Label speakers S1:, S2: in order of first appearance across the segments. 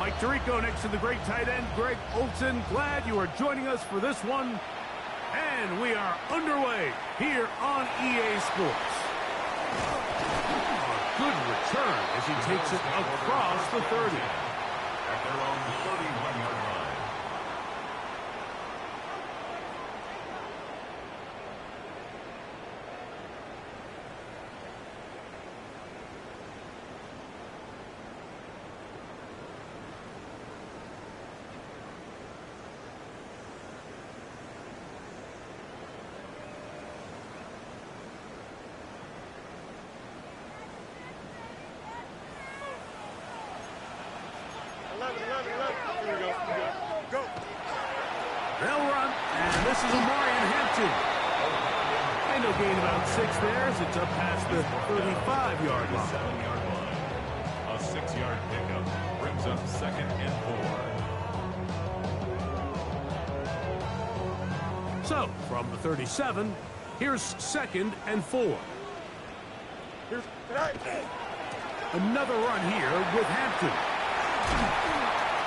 S1: Mike Tirico next to the great tight end, Greg Olsen. Glad you are joining us for this one. And we are underway here on EA Sports. A good return as he takes it across the 30.
S2: At their own 31-yard line.
S1: They'll run, and this is Omarion Hampton. And they'll gain about 6 there as it's up past the 35-yard line.
S2: 7-yard line. A 6-yard pickup brings up 2nd and 4.
S1: So, from the 37, here's 2nd and 4. Another run here with Hampton.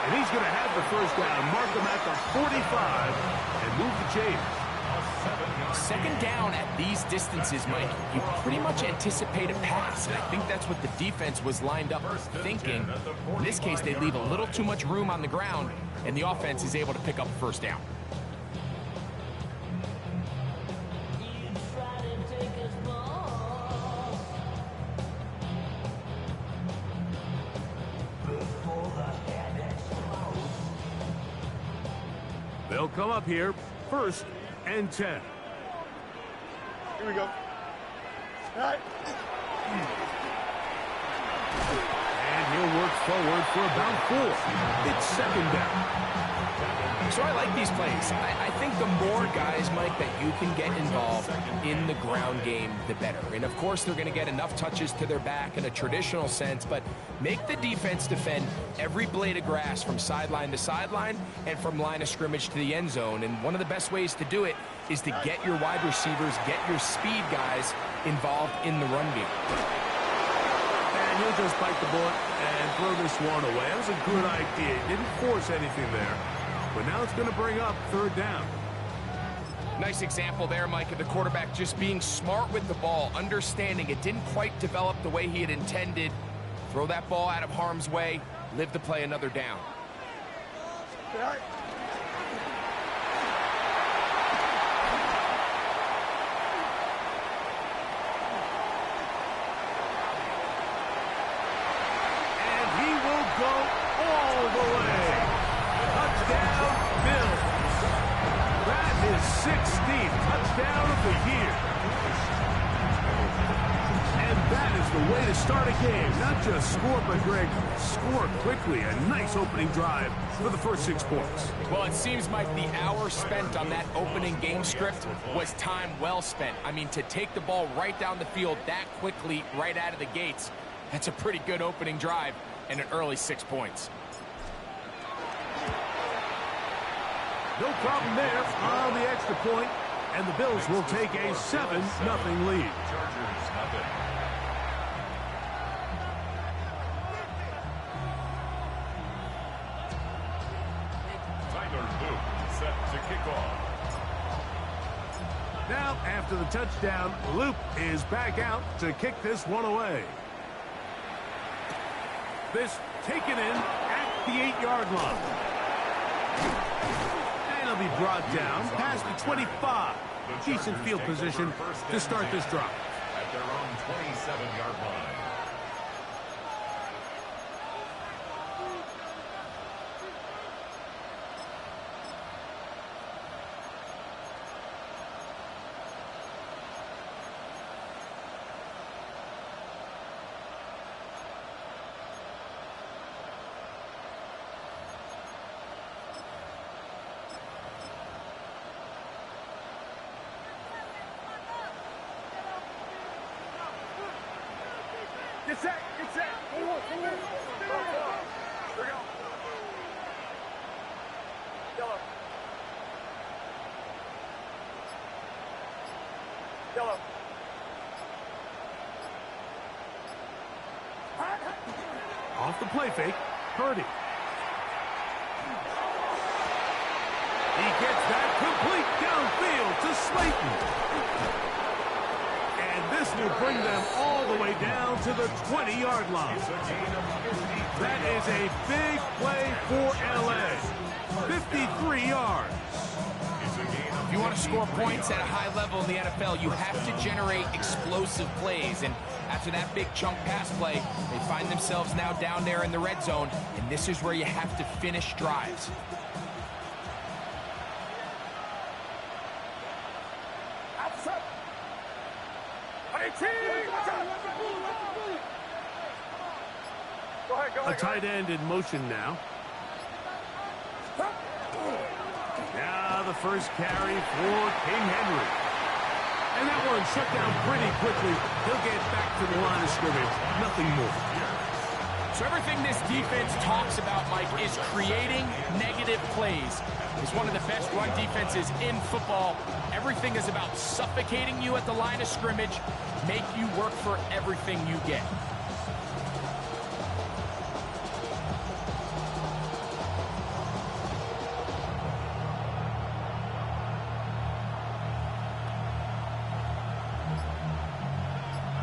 S1: And he's going to have the first down, mark him at the 45, and move the chains.
S3: 2nd down at these distances, Mike, you pretty much anticipate a pass, and I think that's what the defense was lined up thinking. In this case, they leave a little too much room on the ground, and the offense is able to pick up a first down.
S1: They'll come up here, 1st and 10.
S4: Here we go. All right.
S1: And he'll work forward for about 4. It's 2nd down.
S3: So I like these plays. I think the more guys, Mike, that you can get involved in the ground game, the better. And of course, they're going to get enough touches to their back in a traditional sense, but make the defense defend every blade of grass from sideline to sideline and from line of scrimmage to the end zone. And one of the best ways to do it is to get your wide receivers, get your speed guys involved in the run game.
S1: And he'll just bite the bullet and throw this one away. That was a good idea. He didn't force anything there. But now it's going to bring up 3rd down.
S3: Nice example there, Mike, of the quarterback just being smart with the ball, understanding it didn't quite develop the way he had intended. Throw that ball out of harm's way, live to play another down.
S4: All right.
S1: And he will go all the way. Touchdown, Bills. That is 16th touchdown of the year. And that is the way to start a game. Not just score, but, Greg, score quickly. A nice opening drive for the first 6 points.
S3: Well, it seems like the hour spent on that opening game script was time well spent. I mean, to take the ball right down the field that quickly right out of the gates, that's a pretty good opening drive and an early 6 points.
S1: No problem there on the extra point, and the Bills will take a 7-0 lead.
S2: Chargers, nothing. Tyler Luke set to kick off.
S1: Now, after the touchdown, Luke is back out to kick this one away. This taken in at the 8-yard line. And he'll be brought down past the 25. Decent field position to start this drive.
S2: At their own 27-yard line.
S4: Get set, get set. Forward. Here we go. Yellow. Yellow.
S1: Off the play fake, Purdy. to Slayton. And this will bring them all the way down to the 20-yard line. That is a big play for LA. 53 yards.
S3: If you want to score points at a high level in the NFL, you have to generate explosive plays. And after that big chunk pass play, they find themselves now down there in the red zone. And this is where you have to finish drives.
S1: A tight end in motion now. Now the first carry for King Henry. And that one shut down pretty quickly. He'll get back to the line of scrimmage. Nothing more.
S3: So everything this defense talks about, Mike, is creating negative plays. It's one of the best run defenses in football. Everything is about suffocating you at the line of scrimmage, make you work for everything you get.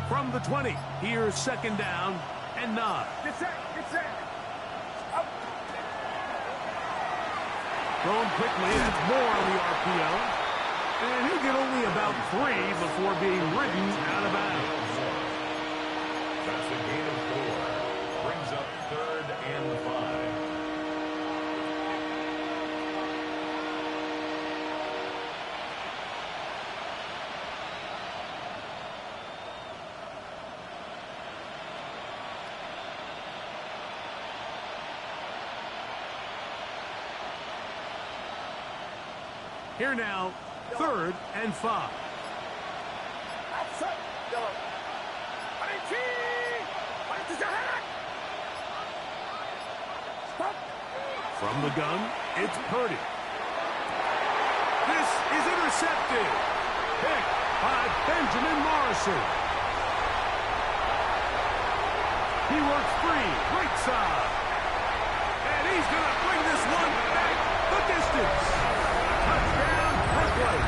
S1: From the 20, here's second down and 9.
S4: Get set, get set.
S1: Thrown quickly, that's more on the RPO. And he'll get only about 3 before being ridden out of bounds.
S2: That's a gain of 4. Brings up 3rd and 5.
S1: Here now, 3rd and 5. From the gun, it's Purdy. This is intercepted. Picked by Benjamin Morrison. He works free, right side. And he's going to bring this one back the distance. Touchdown, Brooklyn.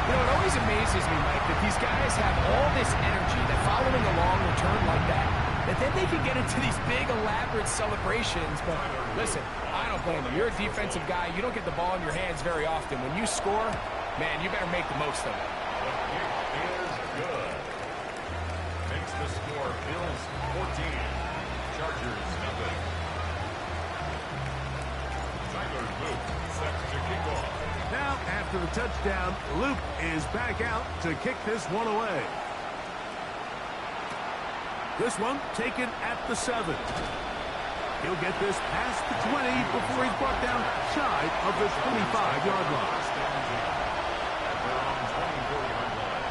S3: You know, it always amazes me, Mike, that these guys have all this energy that following a long return like that then they can get into these big, elaborate celebrations. But listen, I don't blame them. You're a defensive guy. You don't get the ball in your hands very often. When you score, man, you better make the most of it.
S2: The kick is good. Makes the score Bills 14, Chargers nothing. Tyler Luke set to kick off.
S1: Now, after the touchdown, Luke is back out to kick this one away. This one taken at the 7. He'll get this past the 20 before he's brought down shy of the 25-yard line.
S2: At their own 24-yard line.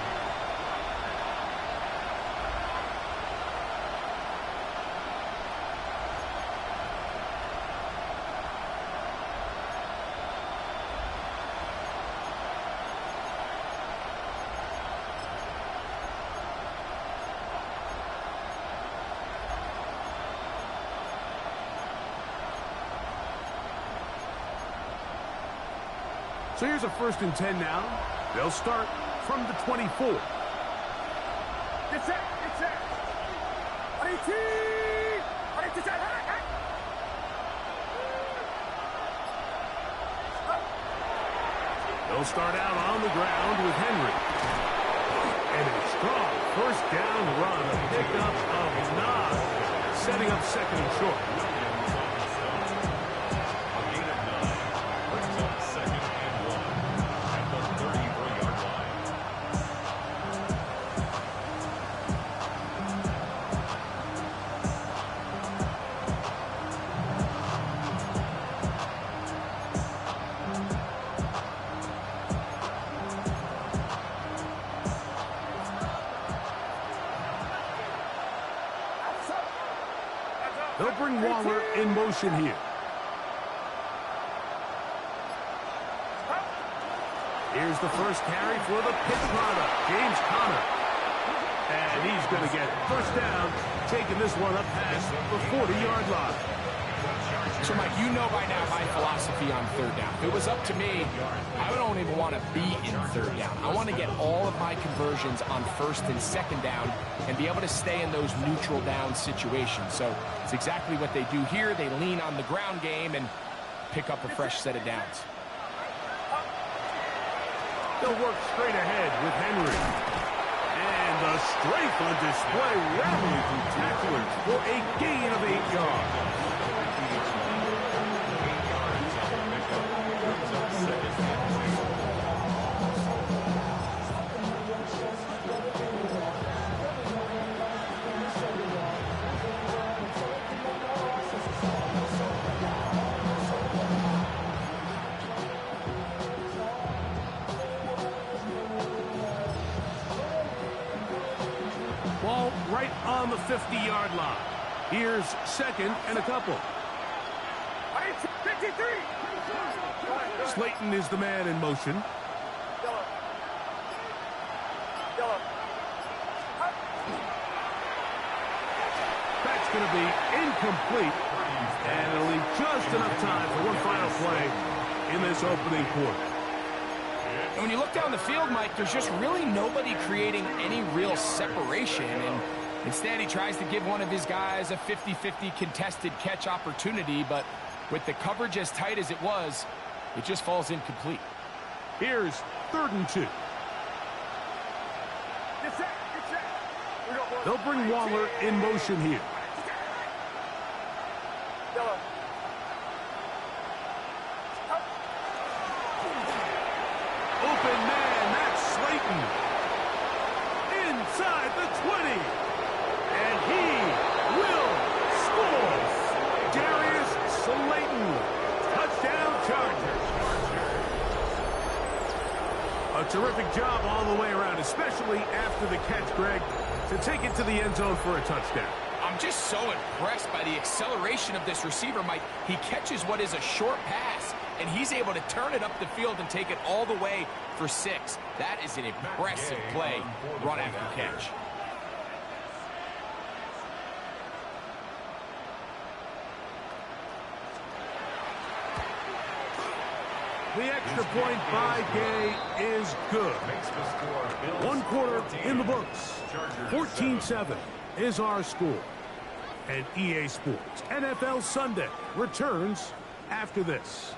S1: So here's a 1st and 10 now. They'll start from the 24.
S4: Get set, get set.
S1: They'll start out on the ground with Henry. And a strong 1st down run, a pickup of 9, setting up 2nd and short. They'll bring Waller in motion here. Here's the first carry for the Pitt product, James Conner. And he's going to get 1st down, taking this one up past the 40-yard line.
S3: So, Mike, you know by now my philosophy on third down. If it was up to me, I don't even want to be in third down. I want to get all of my conversions on first and second down and be able to stay in those neutral down situations. So it's exactly what they do here. They lean on the ground game and pick up a fresh set of downs.
S1: They'll work straight ahead with Henry. And the strength on display, rallying through tacklers for a gain of 8 yards. Ball right on the 50-yard line. Here's second and a couple.
S4: 53.
S1: Slayton is the man in motion. That's going to be incomplete. And it'll leave just enough time for one final play in this opening quarter.
S3: And when you look down the field, Mike, there's just really nobody creating any real separation. And instead, he tries to give one of his guys a 50-50 contested catch opportunity. But with the coverage as tight as it was, it just falls incomplete.
S1: Here's 3rd and 2. They'll bring Waller in motion here. Open man, that's Slayton. Inside the 20. And he will score. Darius Slayton. Touchdown Chargers. A terrific job all the way around, especially after the catch, Greg, to take it to the end zone for a touchdown.
S3: I'm just so impressed by the acceleration of this receiver, Mike. He catches what is a short pass, and he's able to turn it up the field and take it all the way for 6. That is an impressive play, run after catch.
S1: The extra point by Gay is good. 1 quarter in the books. 14-7 is our score. And EA Sports NFL Sunday returns after this.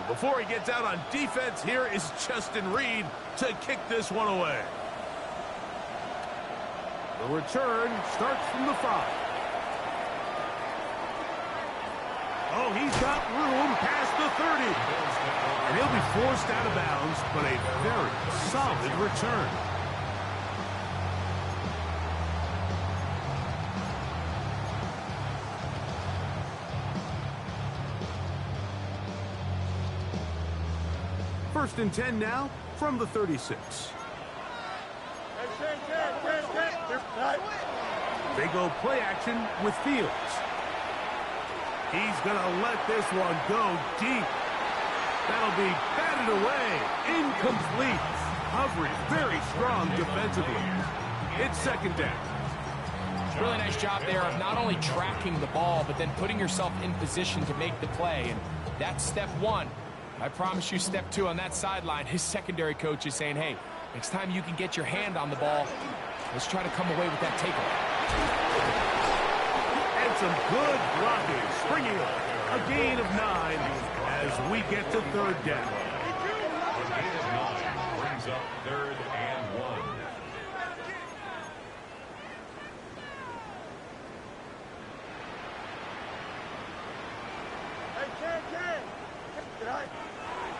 S1: Before he gets out on defense, here is Justin Reed to kick this one away. The return starts from the 5. Oh, he's got room past the 30. And he'll be forced out of bounds, but a very solid return. First and 10 now from the 36. They go play action with Fields. He's going to let this one go deep. That'll be batted away. Incomplete. Coverage very strong defensively. It's second down.
S3: Really nice job there of not only tracking the ball, but then putting yourself in position to make the play. And that's step 1. I promise you step 2 on that sideline. His secondary coach is saying, hey, next time you can get your hand on the ball, let's try to come away with that takeaway.
S1: And some good blocking. Bringing up a gain of 9 as we get to third down.
S2: A gain of 9 brings up 3rd and 1.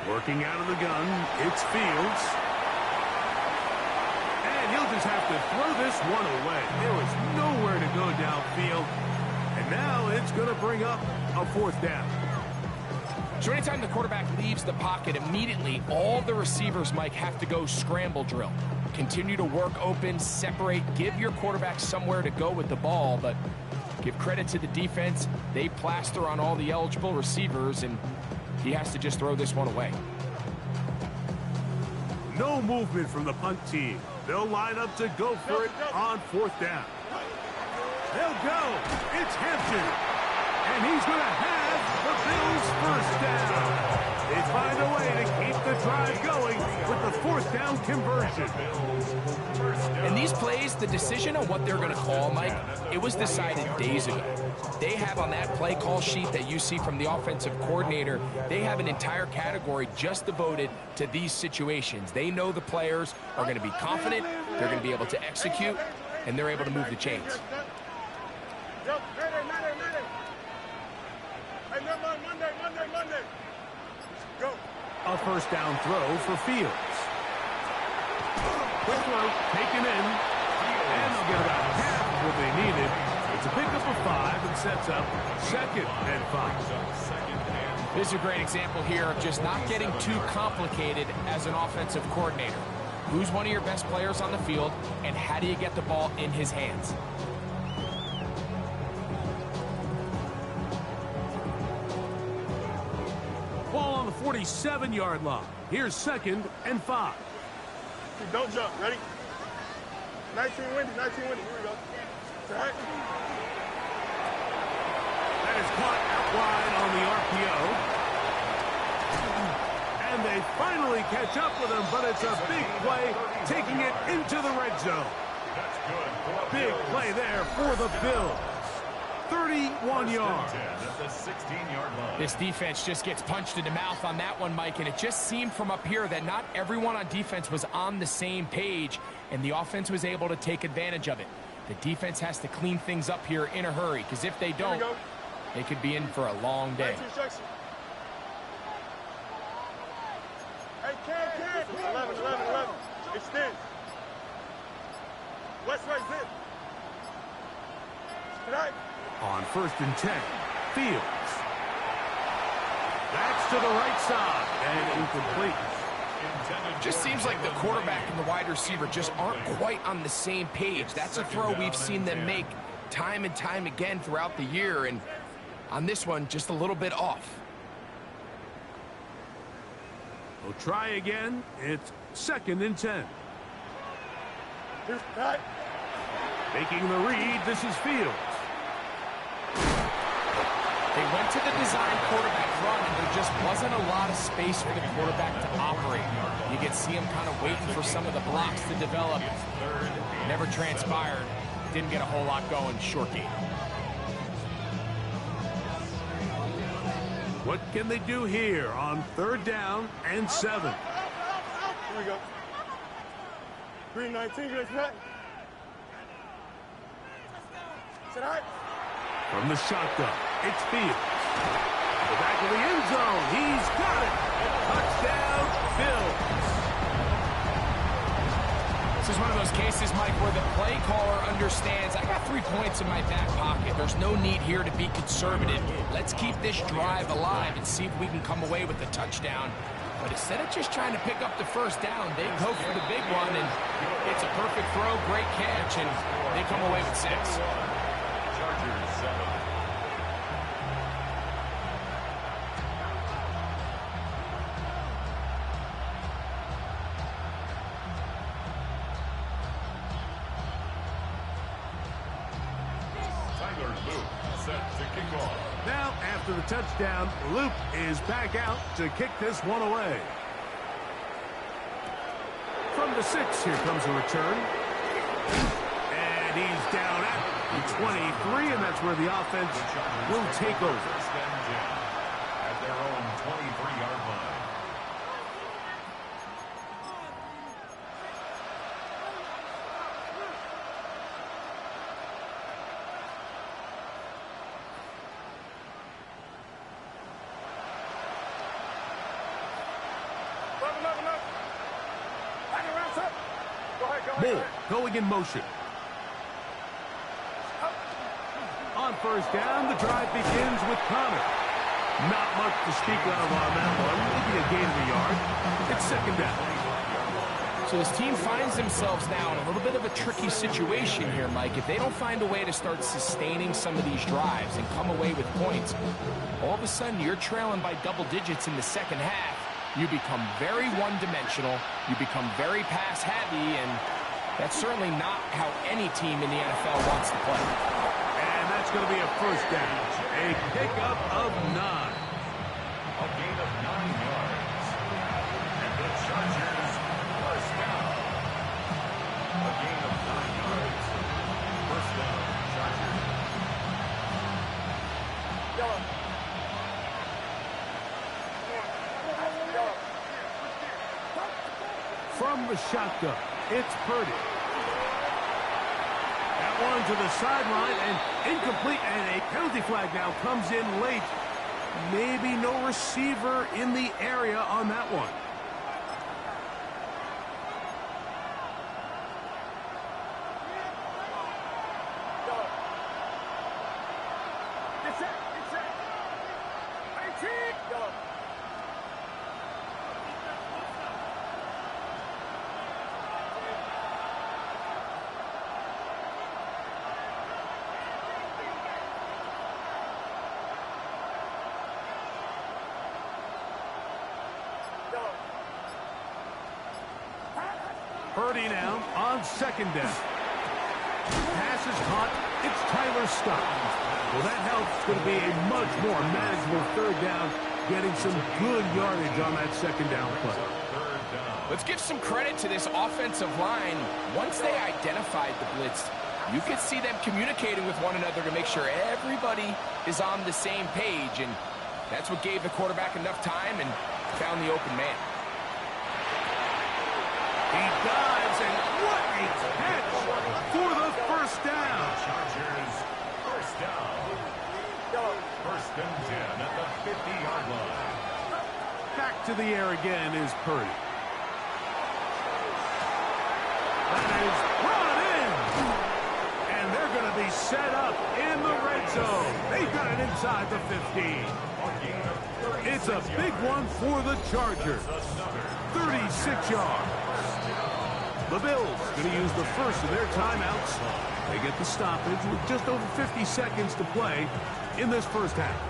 S1: Working out of the gun, it's Fields. And he'll just have to throw this one away. There was nowhere to go downfield. And now it's going to bring up a 4th down.
S3: So anytime the quarterback leaves the pocket, immediately all the receivers, Mike, have to go scramble drill. continue to work open, separate, give your quarterback somewhere to go with the ball, but give credit to the defense. They plaster on all the eligible receivers, and he has to just throw this one away.
S1: No movement from the punt team. They'll line up to go for it on 4th down. They'll go. It's Hampton. And he's going to have the Bills' 1st down. They find a way to keep the drive going with the 4th down conversion.
S3: And these plays, the decision on what they're going to call, Mike, it was decided days ago. They have on that play call sheet that you see from the offensive coordinator, they have an entire category just devoted to these situations. They know the players are going to be confident, they're going to be able to execute, and they're able to move the chains.
S4: Monday. Go.
S1: A 1st down throw for Fields. Quick throw, taken in, and they'll get about half what they needed. It's a pickup of 5 and sets up 2nd and 5.
S3: This is a great example here of just not getting too complicated as an offensive coordinator. Who's one of your best players on the field, and how do you get the ball in his hands?
S1: Ball on the 47-yard line. Here's 2nd and 5.
S4: Don't jump. Ready? 19 windy. Here we go. Right.
S1: That is caught out wide on the RPO. And they finally catch up with him, but it's a big play, taking it into the red zone.
S2: That's good.
S1: Big play there for the Bills. 31 yards.
S2: At the 16-yard line.
S3: This defense just gets punched in the mouth on that one, Mike, and it just seemed from up here that not everyone on defense was on the same page, and the offense was able to take advantage of it. The defense has to clean things up here in a hurry, because if they don't, they could be in for a long day.
S4: Hey, Cam. 11. Extend. West right zip. Tonight.
S1: On 1st and 10, Fields. That's to the right side and incomplete.
S3: Just seems like the quarterback and the wide receiver just aren't quite on the same page. That's a throw we've seen them make time and time again throughout the year, and on this one, just a little bit off.
S1: We'll try again. It's 2nd and 10. Making the read, this is Fields.
S3: They went to the design quarterback run, and there just wasn't a lot of space for the quarterback to operate. You could see him kind of waiting for some of the blocks to develop. Never transpired. Didn't get a whole lot going. Short game.
S1: What can they do here on 3rd down and 7?
S4: Here we go. 319, good tonight. Tonight.
S1: From the shotgun, it's Fields. The back of the end zone, he's got it. Touchdown, Bills.
S3: This is one of those cases, Mike, where the play caller understands, I got 3 points in my back pocket. There's no need here to be conservative. Let's keep this drive alive and see if we can come away with a touchdown. But instead of just trying to pick up the 1st down, they go for the big one, and it's a perfect throw, great catch, and they come away with 6.
S2: Chargers 7. Tyler Luke set to kick off.
S1: Now, after the touchdown, Luke is back out to kick this one away. From the 6, here comes a return. And he's down at the 23, and that's where the offense will take over.
S2: First and 10 at their own 23-yard line.
S1: Moore going in motion. On 1st down, the drive begins with Connor. Not much to speak of on that one. Maybe a gain of a yard. It's 2nd down.
S3: So this team finds themselves now in a little bit of a tricky situation here, Mike. If they don't find a way to start sustaining some of these drives and come away with points, all of a sudden you're trailing by double digits in the second half. You become very one-dimensional, you become very pass-heavy, and that's certainly not how any team in the NFL wants to play.
S1: And that's going to be a first down. A pickup of 9.
S2: A gain of 9 yards. And the Chargers first down. A gain of 9 yards. First down, Chargers.
S1: From the shotgun, it's Purdy. That one to the sideline and incomplete, and a penalty flag now comes in late. Maybe no receiver in the area on that one. Purdy now on second down. Pass is caught. It's Tyler Scott. Well, that helps. It's going to be a much more manageable third down, getting some good yardage on that second down play.
S3: Let's give some credit to this offensive line. Once they identified the blitz, you could see them communicating with one another to make sure everybody is on the same page, and that's what gave the quarterback enough time and found the open man.
S1: He dives, and what a catch for the first down.
S2: Chargers first down. First and 10 at the 50-yard line.
S1: Back to the air again is Purdy. That is brought in. And they're going to be set up in the red zone. They've got it inside the 15. It's a big one for the Chargers. 36 yards. The Bills going to use the first of their timeouts. They get the stoppage with just over 50 seconds to play in this first half.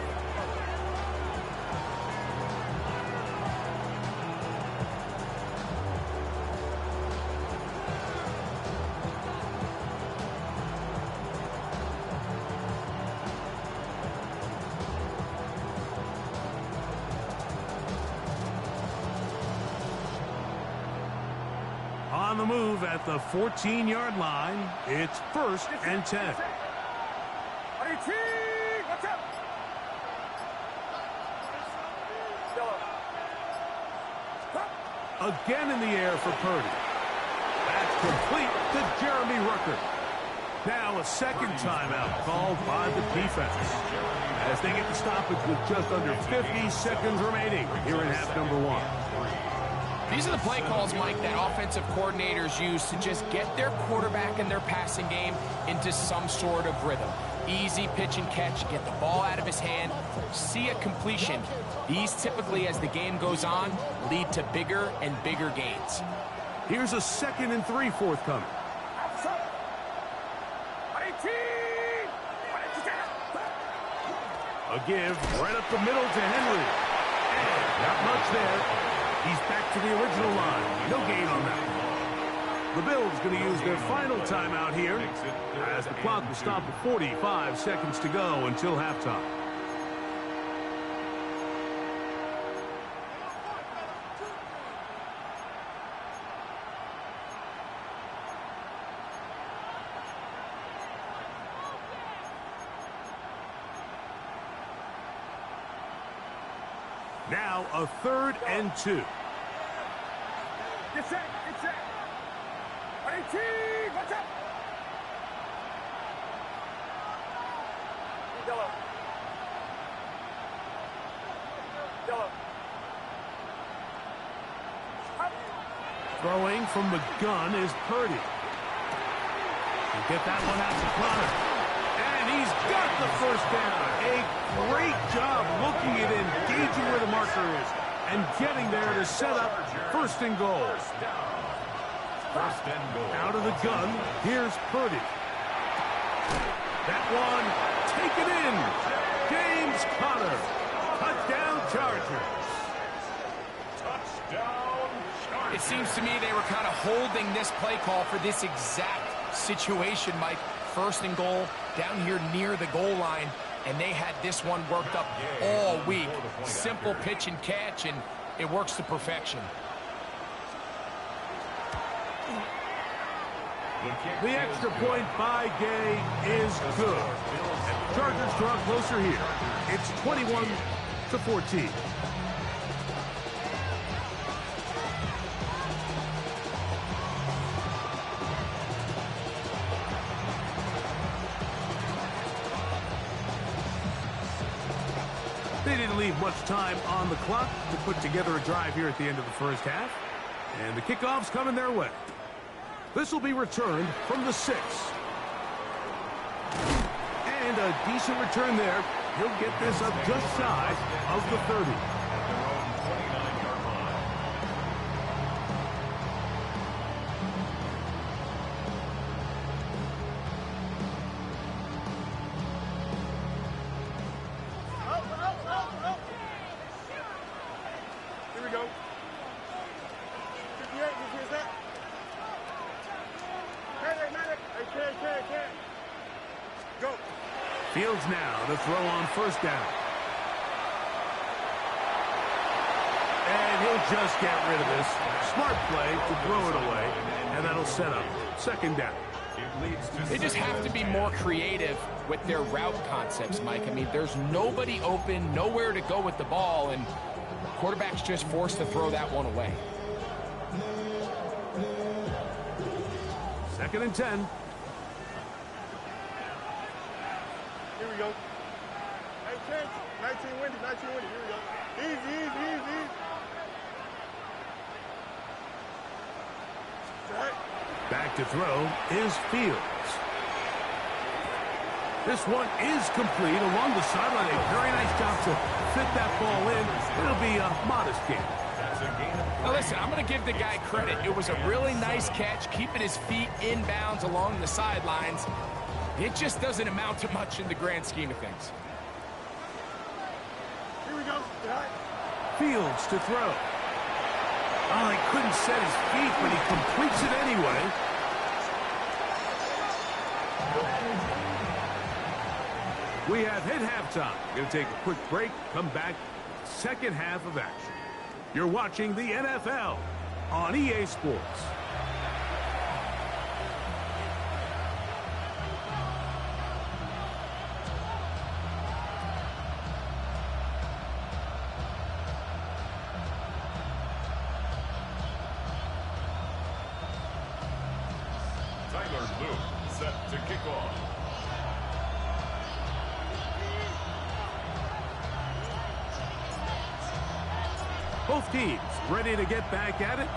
S1: On the move at the 14-yard line, it's first and 10. Again in the air for Purdy. That's complete to Jeremy Ruckert. Now a second timeout called by the defense as they get the stoppage with just under 50 seconds remaining here in half number 1.
S3: These are the play calls, Mike, that offensive coordinators use to just get their quarterback and their passing game into some sort of rhythm. Easy pitch and catch, get the ball out of his hand, see a completion. These typically, as the game goes on, lead to bigger and bigger gains.
S1: Here's a 2nd and 3 forthcoming. A give right up the middle to Henry. And not much there. He's back to the original line. No gain on that one. The Bills going to use their final timeout here as the clock will stop at 45 seconds to go until halftime. Now a 3rd and 2.
S4: Get set, get set. 18, watch out. Yellow.
S1: Throwing from the gun is Purdy. He'll get that one out to Connor. And he's got the first down. A great job looking at engaging where the marker is and getting there to set up 1st and goal.
S2: First and goal.
S1: Out of the gun, here's Purdy. That one taken in. James Conner. Touchdown Chargers.
S2: Touchdown Chargers.
S3: It seems to me they were kind of holding this play call for this exact situation, Mike. First and goal, down here near the goal line, and they had this one worked up all week. Simple pitch and catch, and it works to perfection.
S1: The extra point by Gay is good. And the Chargers draw closer here. It's 21-14. They didn't leave much time on the clock to put together a drive here at the end of the first half. And the kickoff's coming their way. This will be returned from the 6. And a decent return there. He'll get this up just shy of the 30.
S2: At their own 29-yard line.
S4: Here we go. 58, you hear that? Hey. Go.
S1: Fields now to throw on first down. And he'll just get rid of this. Smart play to throw it away. And that'll set up second down.
S3: They just have to be more creative with their route concepts, Mike. I mean, there's nobody open, nowhere to go with the ball, and quarterback's just forced to throw that one away.
S1: Second and 10.
S4: Here we go. Hey, Chance. 19 windy. Here we go. Easy. Set.
S1: Back to throw is Fields. This one is complete along the sideline. A very nice job to fit that ball in. It'll be a modest gain.
S3: Now listen, I'm going to give the guy credit. It was a really nice catch, keeping his feet inbounds along the sidelines. It just doesn't amount to much in the grand scheme of things.
S4: Here we go.
S1: Fields to throw. Oh, he couldn't set his feet, but he completes it anyway. We have hit halftime. Going to take a quick break, come back, second half of action. You're watching the NFL on EA Sports.
S2: Tyler Luke set to kick off.
S1: Both teams ready to get back at it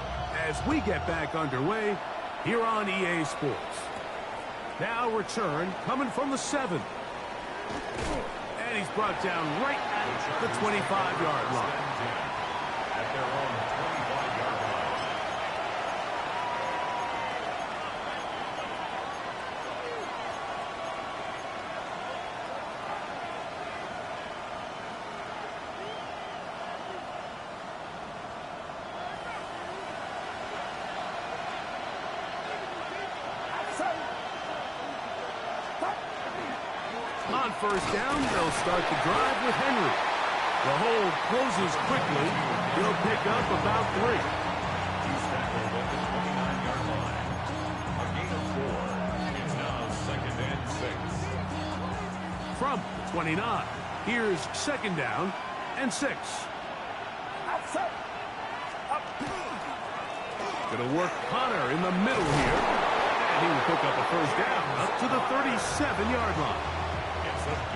S1: as we get back underway here on EA Sports. Now return coming from the 7. And he's brought down right at the 25-yard line.
S2: At their own 25-yard line.
S1: On first down, they'll start the drive with Henry. The hold closes quickly. He'll pick up about 3.
S2: He's tackled at the 29-yard line. A gain of 4. It's now second and 6.
S1: From the 29, here's second down and 6. Going to work Conner in the middle here. And he will pick up a first down up to the 37-yard line.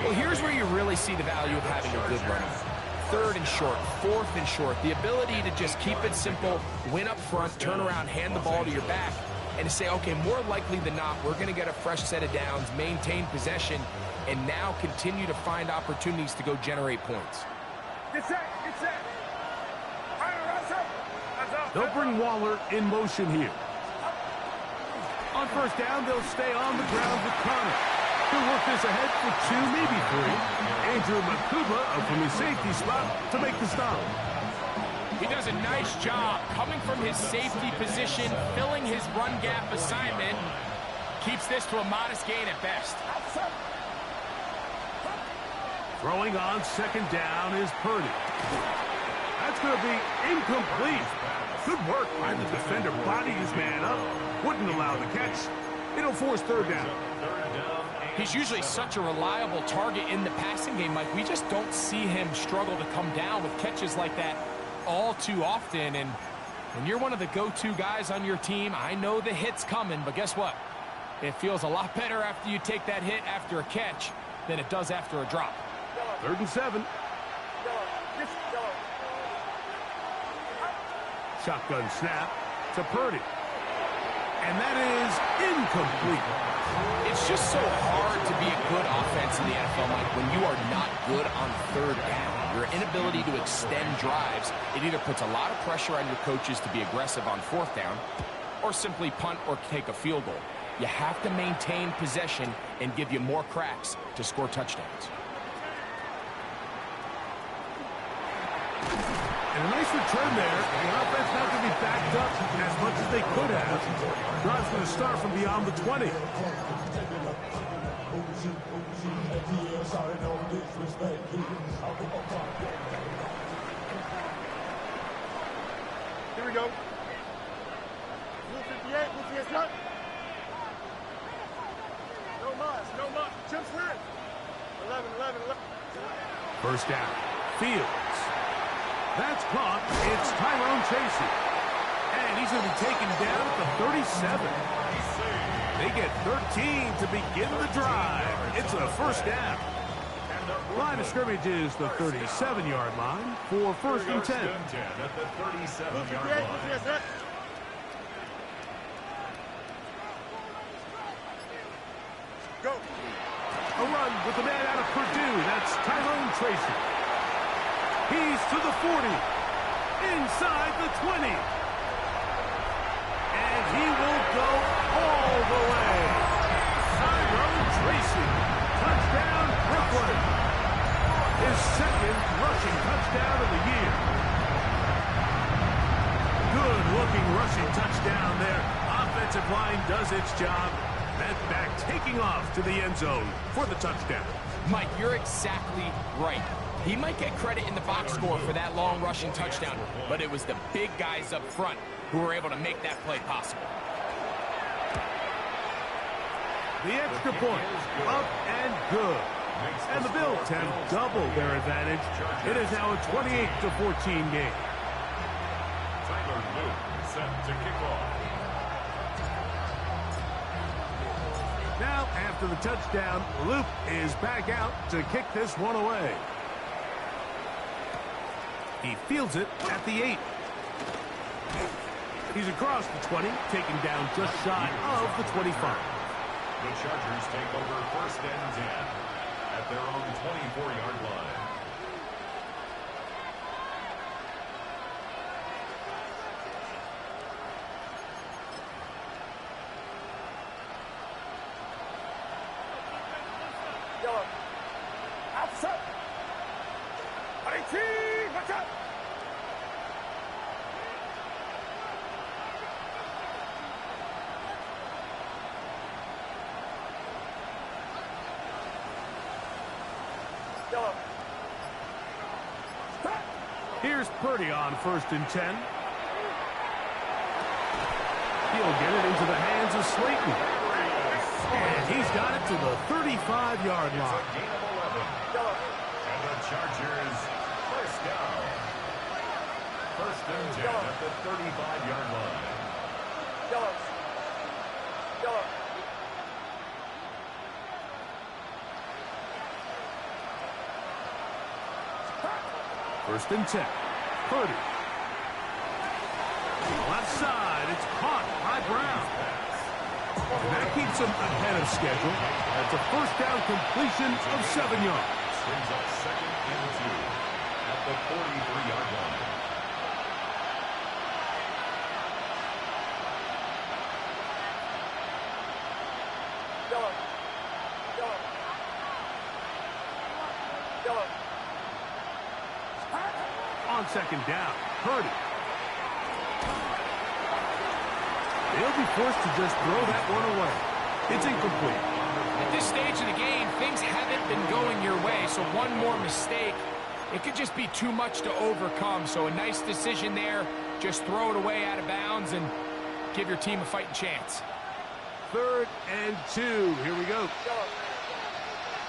S3: Well, here's where you really see the value of having a good runner. Third and short, fourth and short. The ability to just keep it simple, win up front, turn around, hand the ball to your back, and to say, okay, more likely than not, we're going to get a fresh set of downs, maintain possession, and now continue to find opportunities to go generate points.
S4: Get set.
S1: They'll bring Waller in motion here. On first down, they'll stay on the ground with Connor. He'll work this ahead for 2, maybe 3. Andrew Makuba from his safety spot to make the stop.
S3: He does a nice job coming from his safety position, filling his run gap assignment. Keeps this to a modest gain at best.
S1: Throwing on second down is Purdy. That's going to be incomplete. Good work by the defender. Bodied his man up. Wouldn't allow the catch. It'll force third down.
S3: He's usually such a reliable target in the passing game, Mike. We just don't see him struggle to come down with catches like that all too often. And when you're one of the go-to guys on your team, I know the hit's coming, but guess what? It feels a lot better after you take that hit after a catch than it does after a drop.
S1: 3rd and 7. Shotgun snap to Purdy. And that is incomplete.
S3: It's just so hard to be a good offense in the NFL, Mike, when you are not good on third down. Your inability to extend drives, it either puts a lot of pressure on your coaches to be aggressive on 4th down or simply punt or take a field goal. You have to maintain possession and give you more cracks to score touchdowns.
S1: And a nice return there. The offense not going to be backed up as much as they could have. Drive's going to start from beyond the 20.
S4: Here we go. Blue 58, blue 58 shot. No mas, no mas. Chip Smith. 11.
S1: First down. Fields. That's caught. It's Tyrone Tracy. And he's going to be taken down at the 37. They get 13 to begin the drive. It's a first down. Line of scrimmage is the 37-yard line for 1st and 10.
S2: At the 37-yard line.
S4: Go.
S1: A run with the man out of Purdue. That's Tyrone Tracy. He's to the 40. Inside the 20. And he will go all the way. Tyrone Tracy. Touchdown, Brooklyn. His 2nd rushing touchdown of the year. Good-looking rushing touchdown there. Offensive line does its job. That back taking off to the end zone for the touchdown.
S3: Mike, you're exactly right. He might get credit in the box score for that long rushing touchdown, but it was the big guys up front who were able to make that play possible.
S1: The extra point, up and good. And the Bills have doubled their advantage. It is now a 28-14 game.
S2: Tyler Luke set to kick off.
S1: Now, after the touchdown, Luke is back out to kick this one away. He fields it at the 8. He's across the 20, taken down just shy of the 25.
S2: The Chargers take over 1st and 10 at their own 24-yard line.
S4: Outside. 18. Watch out.
S1: Here's Purdy on 1st and 10. He'll get it into the hands of Slayton. And he's got it to the 35-yard line.
S2: Gain of 11. And the Chargers first down. 1st and 10 at the 35-yard line.
S1: First and 10. Purdy. Left side. It's caught by Brown. And that keeps him ahead of schedule. That's a first down completion of 7 yards.
S2: Brings up 2nd and 2 at the 43-yard line.
S1: On second down, Purdy. They'll be forced to just throw that one away. It's incomplete.
S3: At this stage of the game, things haven't been going your way, so one more mistake, it could just be too much to overcome. So a nice decision there. Just throw it away out of bounds and give your team a fighting chance.
S1: 3rd and 2. Here we go.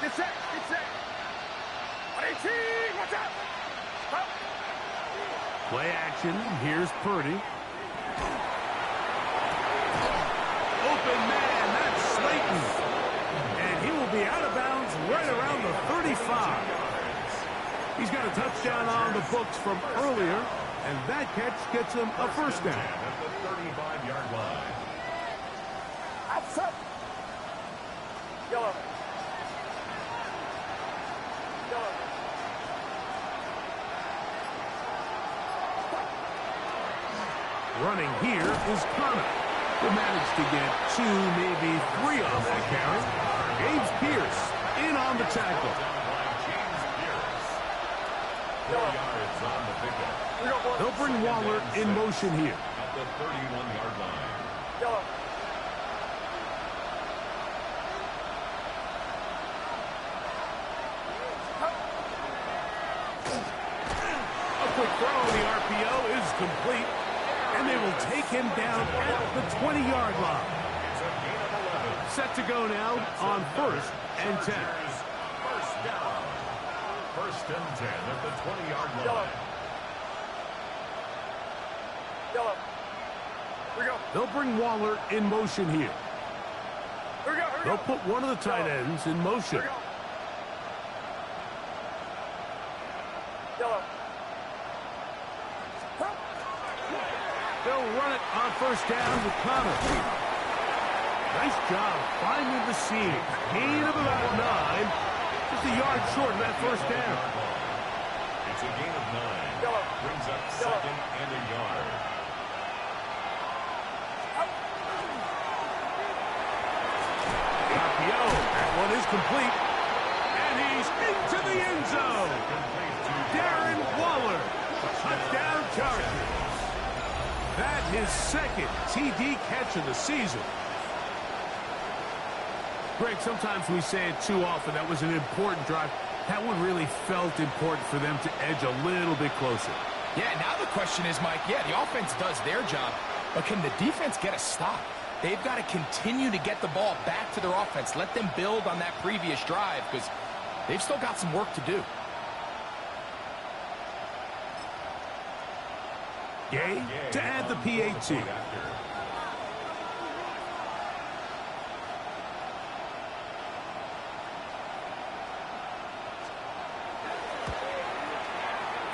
S4: Get set. Get set. 18. Watch out. Stop.
S1: Play action. Here's Purdy. Open man. That's Slayton. And he will be out of bounds right around the 35. He's got a touchdown on the books from earlier, and that catch gets him a first down.
S2: At the 35-yard line.
S4: Outside. Yellow. Yellow.
S1: Running here is Connor. Will manage to get 2, maybe 3 on that carry. James Pierce in on the tackle.
S2: James Pierce. 4 yards on the pickup.
S1: They'll bring Waller in motion here.
S2: At the 31-yard line.
S4: Yellow.
S1: A quick throw on the RPO is complete, and they will take him down at the 20-yard line.
S2: It's a gain of 11.
S1: Set to go now on 1st and 10.
S2: First down. 1st and 10 at the 20-yard line.
S4: Yellow. Here we go.
S1: They'll bring Waller in motion here.
S4: Here we go. Here we go.
S1: They'll put one of the tight ends in motion.
S4: Here we go. Yellow.
S1: They'll run it on 1st down with Connor. Nice job finding the seam. Gain of about 9. Just a yard short of that 1st down.
S2: It's a gain of 9.
S4: Yellow.
S2: Brings up 2nd and a yard.
S1: The RPO. That one is complete. And he's into the end zone. Darren Waller. Touchdown Chargers. That his 2nd TD catch of the season. Greg, sometimes we say it too often. That was an important drive. That one really felt important for them to edge a little bit closer.
S3: Yeah, now the question is, Mike, yeah, the offense does their job, but can the defense get a stop? They've got to continue to get the ball back to their offense. Let them build on that previous drive because they've still got some work to do.
S1: Gay to add the PAT.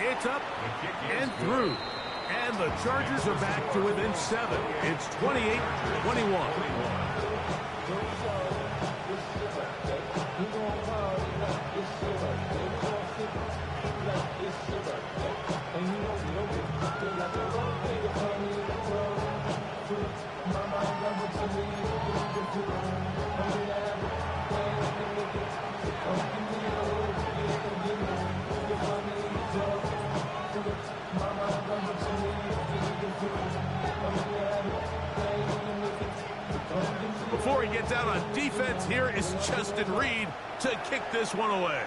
S1: It's up and through. And the Chargers are back to within 7. It's 28-21. Before he gets out on defense, here is Justin Reed to kick this one away.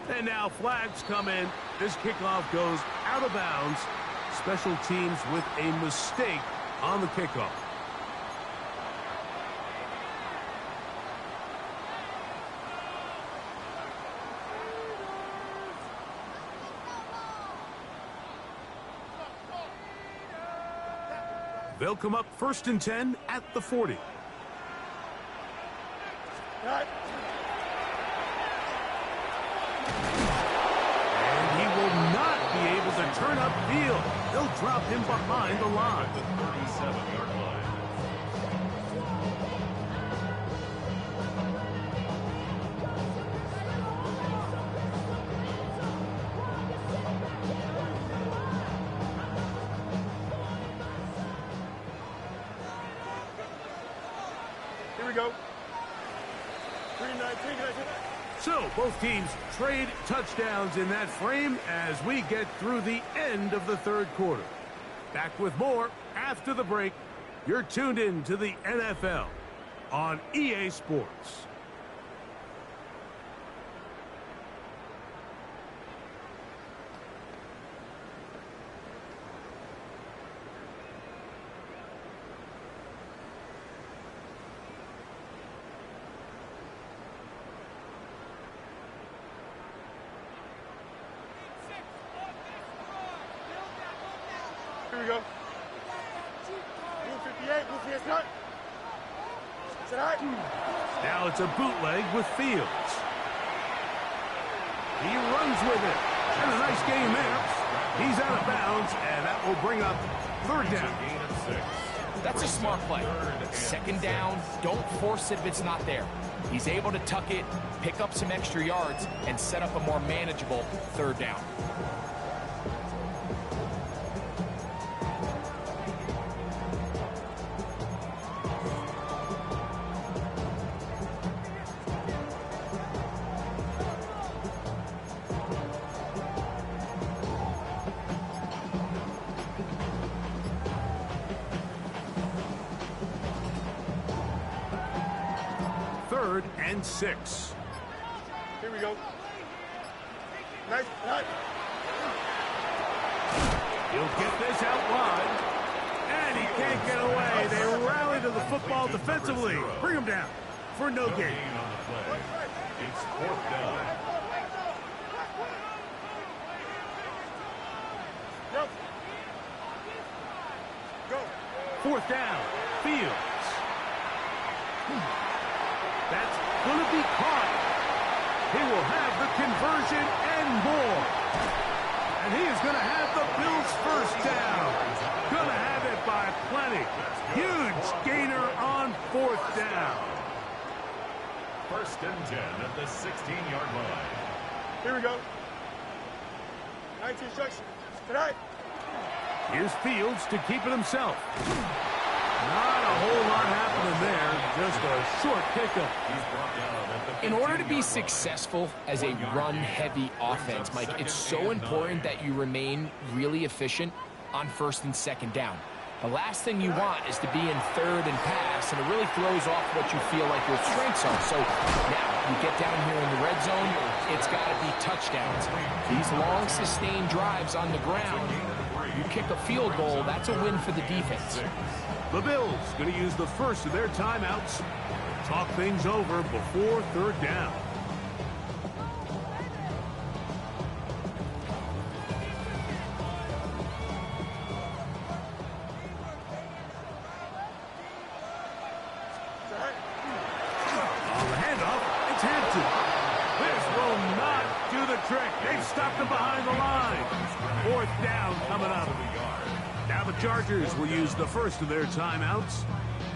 S1: And now flags come in. This kickoff goes out of bounds. Special teams with a mistake on the kickoff. They'll come up 1st and 10 at the 40.
S4: Cut.
S1: And he will not be able to turn upfield. They'll drop him behind the line.
S2: The 37-yard line.
S4: Here we go. 319. Can I see that?
S1: So both teams trade touchdowns in that frame as we get through the end of the third quarter. Back with more after the break. You're tuned in to the NFL on EA Sports.
S4: Here we go. Move 58, move 58. Sit high.
S1: Now it's a bootleg with Fields. He runs with it. And a nice game there. He's out of bounds, and that will bring up third down.
S3: That's a smart play. Second down, don't force it if it's not there. He's able to tuck it, pick up some extra yards, and set up a more manageable third down.
S1: Third and 6.
S4: Here we go. Nice. Nice.
S1: He'll get this out wide. And he can't get away. They rally to the football defensively. Bring him down for no gain.
S2: It's fourth down.
S4: Go. Go.
S1: Fourth down. Fields. That's going to be caught. He will have the conversion and more. And he is going to have the Bills' first down. Going to have it by plenty. Huge gainer on fourth down.
S2: First and 10 at the 16-yard line.
S4: Here we go. 19 instruction. Tonight.
S1: Here's Fields to keep it himself. Not a whole lot happening there. Just a short pickup.
S2: He's brought down at the
S3: In order to be successful as a run-heavy offense, Mike, it's so important that you remain really efficient on first and second down. The last thing you want is to be in third and pass, and it really throws off what you feel like your strengths are. So now you get down here in the red zone, it's got to be touchdowns. These long, sustained drives on the ground, you kick a field goal, that's a win for the defense.
S1: The Bills going to use the first of their timeouts. Talk things over before third down. On the handoff, it's Hampton. This will not do the trick. They've stopped him behind the line. Fourth down coming up. Now the Chargers will use the first of their timeouts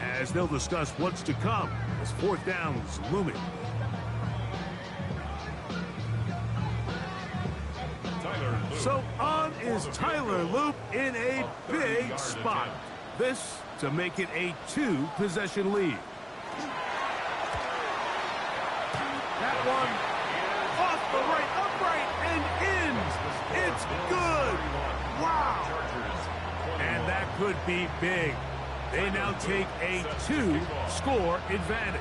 S1: as they'll discuss what's to come as fourth down is looming. So on is Tyler Loop in a big spot. This to make it a 2-possession lead. That one off the right, upright, and in. It's good. Wow. And that could be big. They now take a 2-score advantage.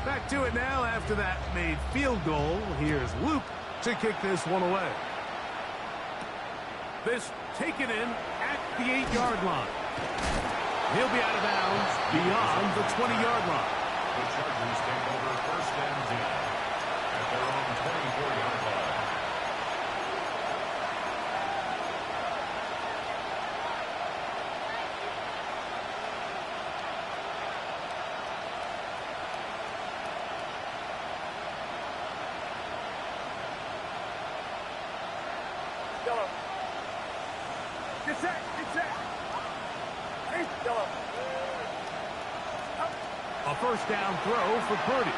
S1: Back to it now after that made field goal. Here's Luke to kick this one away. This taken in at the 8-yard line. He'll be out of bounds beyond the 20-yard line.
S2: The Chargers take over first and 10 at their own 24-yard line.
S4: Get set. Get set. Hey, yellow.
S1: A first down throw for Purdy.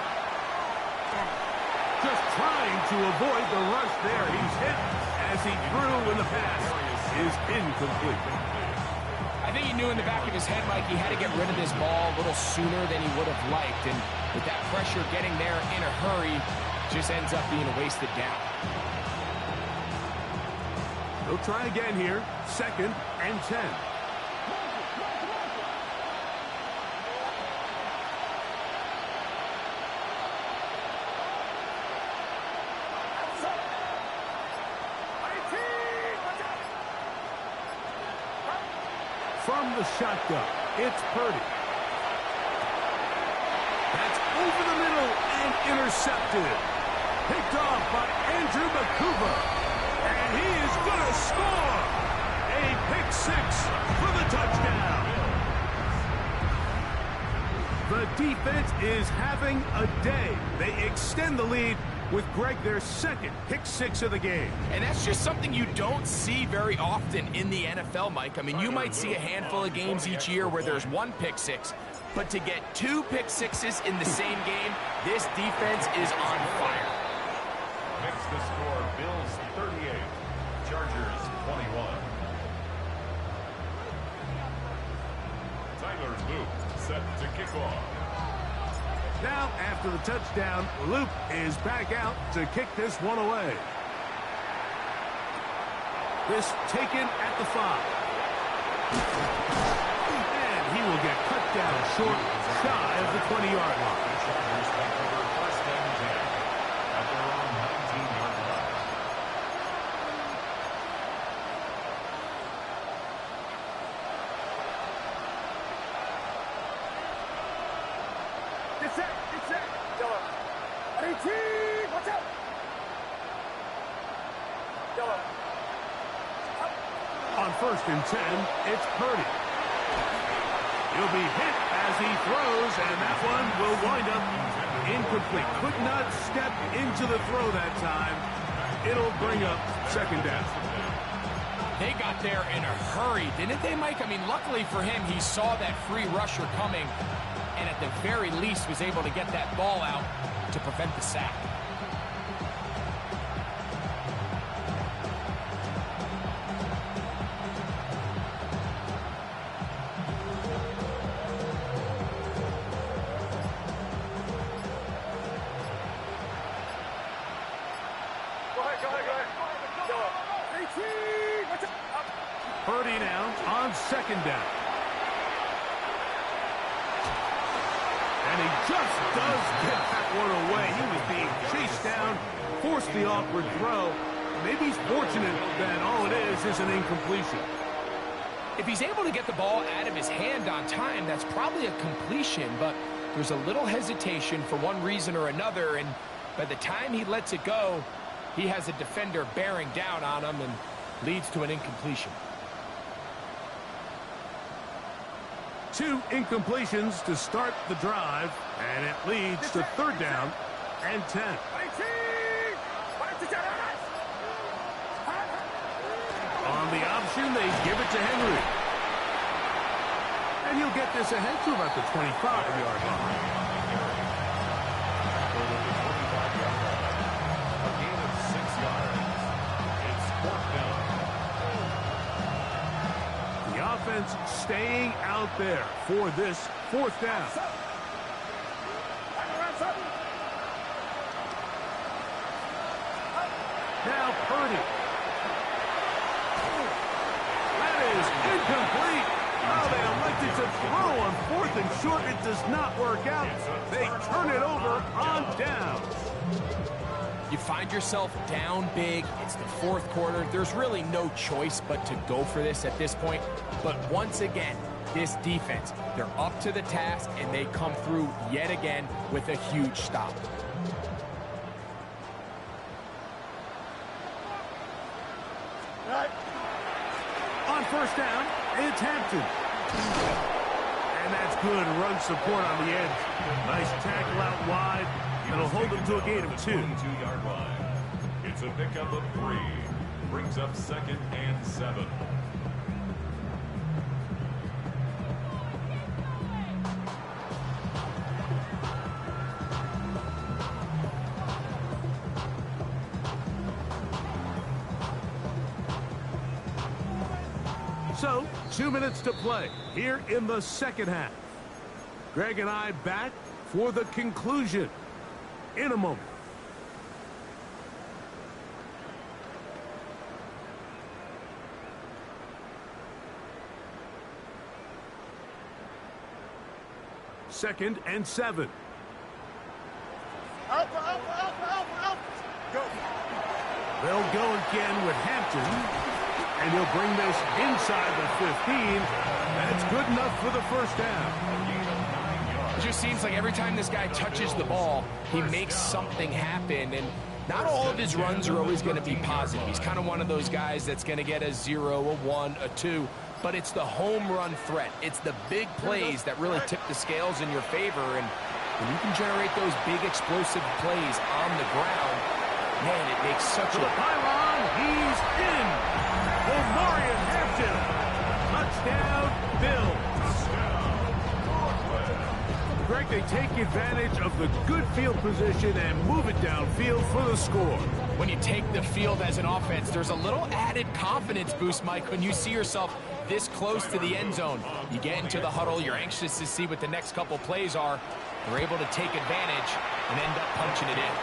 S1: Just trying to avoid the rush there. He's hit as he threw when the pass is incomplete.
S3: I think he knew in the back of his head, Mike, he had to get rid of this ball a little sooner than he would have liked. And With that pressure getting there in a hurry, just ends up being a wasted down.
S1: They'll try again here. 2nd and 10. From the shotgun, it's Purdy. That's over the middle and intercepted. Picked off by Andrew Makuba. And he is going to score. A pick 6 for the touchdown. The defense is having a day. They extend the lead with Greg, their 2nd pick 6 of the game.
S3: And that's just something you don't see very often in the NFL, Mike. I mean, you might see a handful of games each year where there's 1 pick 6. But to get 2 pick 6s in the same game, this defense is on fire.
S2: Makes the score Bills 38, Chargers 21. Tyler Luke set to kick off.
S1: Now, after the touchdown, Luke is back out to kick this one away. This taken at the 5. And he will get cut down short, shy of the 20-yard line.
S2: Chargers take over 1st and 10 at their own 19-yard line.
S4: Get set. Yellow. 18. Watch out. Yellow.
S1: On 1st and 10, it's Purdy. He'll be hit as he throws, and that one will wind up incomplete. Could not step into the throw that time. It'll bring up 2nd down.
S3: They got there in a hurry, didn't they, Mike? I mean, luckily for him, he saw that free rusher coming, and at the very least was able to get that ball out to prevent the sack.
S4: Go ahead. Yellow. 18. Watch out.
S1: Purdy now on 2nd down. And he just does get that one away. He was being chased down, forced the awkward throw. Maybe he's fortunate that all it is an incompletion.
S3: If he's able to get the ball out of his hand on time, that's probably a completion, but there's a little hesitation for one reason or another, and by the time he lets it go, he has a defender bearing down on him and leads to an incompletion.
S1: 2 incompletions to start the drive, and it leads to 3rd down and 10.
S4: 18.
S1: On the option, they give it to Henry. And he'll get this ahead to about the 25-yard line.
S2: A gain of 6 yards. It's 4th down.
S1: The offense staying out there for this 4th down. Now Purdy. That is incomplete. Oh, they elected to throw on 4th and short. It does not work out. They turn it over on down.
S3: You find yourself down big. It's the 4th quarter. There's really no choice but to go for this at this point. But once again, this defense, they're up to the task, and they come through yet again with a huge stop.
S1: On 1st down, it's Hampton. And that's good run support on the edge. Nice tackle out wide. That'll hold them to a gain of 2.
S2: 22-yard line. It's a pickup of 3. Brings up 2nd and 7.
S1: So, 2 minutes to play here in the 2nd half. Greg and I back for the conclusion in a moment. Second and 7.
S4: Alpha, alpha, alpha, alpha, alpha. Go.
S1: They'll go again with Hampton, and he'll bring this inside the 15. That's good enough for the first down.
S3: It just seems like every time this guy touches the ball, he makes something happen, and not all of his runs are always going to be positive. He's kind of one of those guys that's going to get a 0, a 1, a 2, but it's the home run threat. It's the big plays that really tip the scales in your favor, and when you can generate those big explosive plays on the ground, man, it makes such
S1: To the pylon, he's in. Omarion Hampton. Touchdown, Bills. Greg, they take advantage of the good field position and move it downfield for the score.
S3: When you take the field as an offense, there's a little added confidence boost, Mike, when you see yourself this close to the end zone. You get into the huddle, you're anxious to see what the next couple plays are. They're able to take advantage and end up punching it in.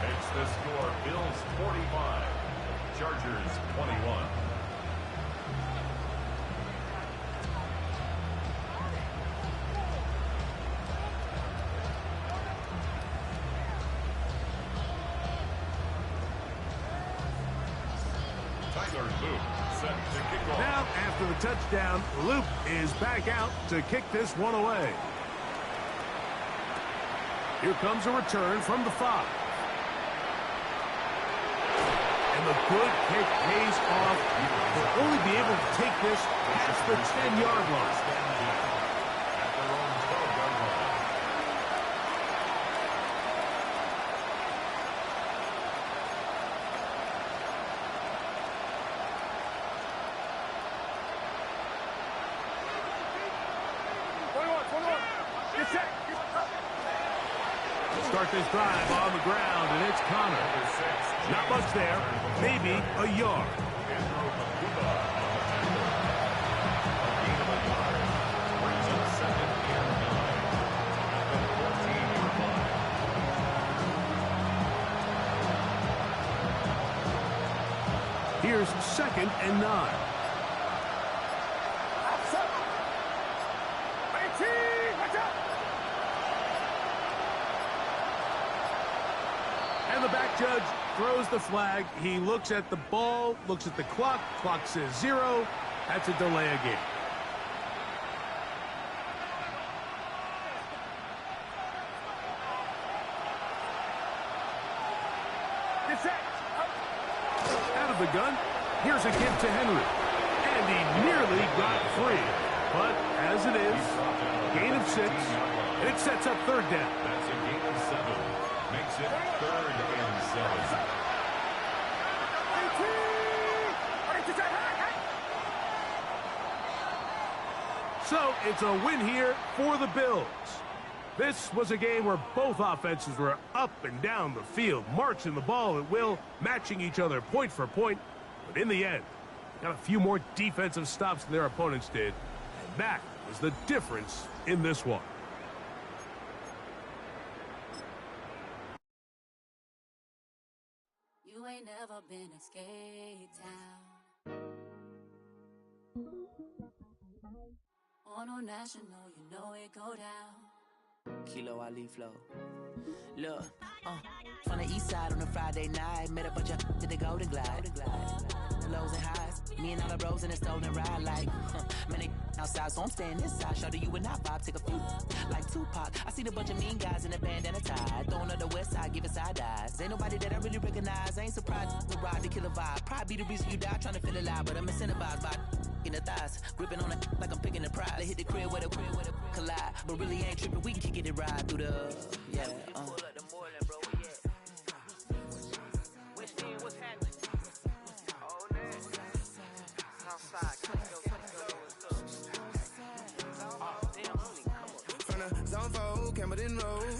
S2: Makes the score Bills 45, Chargers 21.
S1: Now, after the touchdown, Luke is back out to kick this one away. Here comes a return from the 5. And the good kick pays off. They'll only be able to take this past the 10-yard line. Start this drive on the ground, and it's Connor. Not much there, maybe a yard. Here's 2nd and 9. And the back judge throws the flag. He looks at the ball, looks at the clock. Clock says 0. That's a delay of game. Out of the gun, here's a give to Henry. And he nearly got free. But as it is, gain of 6, and it sets up 3rd down.
S2: That's a gain of 7. Makes it 3rd and 7.
S1: So it's a win here for the Bills. This was a game where both offenses were up and down the field, marching the ball at will, matching each other point for point. But in the end, got a few more defensive stops than their opponents did. And that was the difference in this one.
S5: You ain't never been a skate town. On a national, you know it go down.
S6: Kilo Ali flow. Look, from the east side on a Friday night, met a bunch of to the Golden Glide. The lows and highs, me and all the bros in a stolen ride like, man, they outside, so I'm staying this side. Show you and I vibe, take a few like Tupac. I seen a bunch of mean guys in a bandana tie, throwing up the west side, giving side eyes. Ain't nobody that I really recognize. I ain't surprised to ride the killer vibe. Probably be the reason you die trying to feel alive, but I'm incentivized by in the thighs, gripping on it like I'm picking the prize. They hit the crib with a collide, but really ain't tripping. We can kick it ride through the
S7: From the zone 4, Campbellton Road.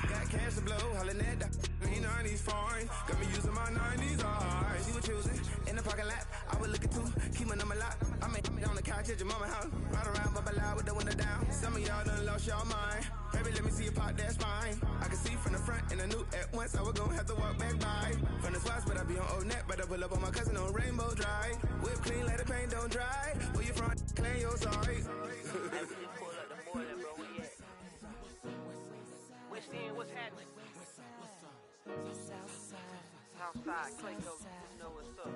S7: Got cash to blow, hollering at that. Me 90s foreign, got me using my 90s. Alright, she was choosing in the parking lot. I was looking too, keep my number locked. I make On the couch at your mama house. Ride around, bubble loud with the window down. Some of y'all done lost y'all mind. Baby, let me see you pop that spine. I can see from the front and I knew at once I was gonna have to walk back by. From the spots, but I be on Old Neck. Better pull up on my cousin on Rainbow Drive. Whip clean, let the paint don't dry. Where you from? Claim your sorry.
S8: What's happening? Southside, Clayco, you know what's up.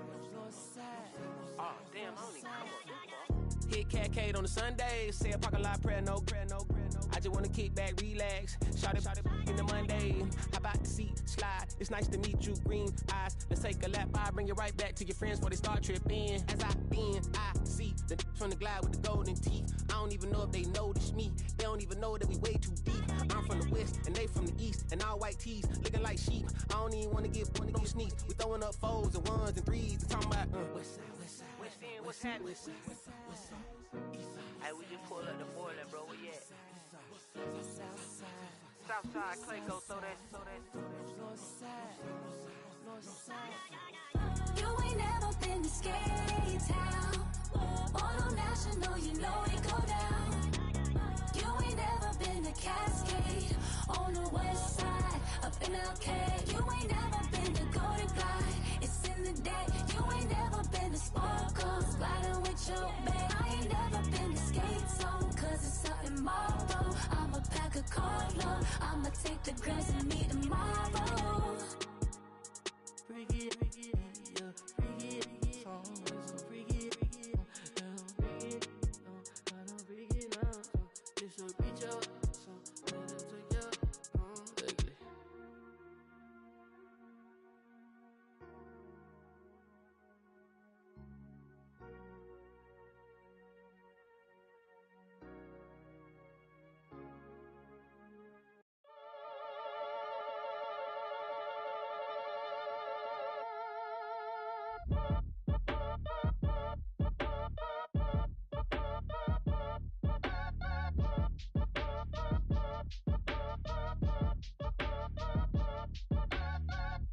S8: Oh, damn, I don't even come up this far. Hit Catcade on the Sundays, say a parking lot prayer, no. I just wanna kick back, relax, shout it in the Monday. How about the seat slide? It's nice to meet you, green eyes. Let's take a lap, I bring you right back to your friends before they start tripping. As I bend, I see the from the glide with the golden teeth. I don't even know if they notice me. They don't even know that we way too deep. I'm from the west and they from the east, and all white tees looking like sheep. I don't even wanna get one of those sneaks. We throwing up fours and ones and threes and talking about West End, what's happening? Hey, we just pulled up the border, bro. Where you at? Southside, Clayco, throw that.
S5: You ain't never been to Skate Town. On National, you know it go down. You ain't never been to Cascade. On the west side, up in Arcade. You ain't never been to Golden Glide. It's in the day. You ain't never been to Sparkles. Gliding with your babe. I ain't never been to Skate Zone. Cause it's something tomorrow. I'ma pack a Carlo. I'ma take the grass and meet tomorrow.
S6: Bring it, yeah, bring it, song, so bring it, bring it, I don't bring it now, so this will reach out, so let it take you, ugly.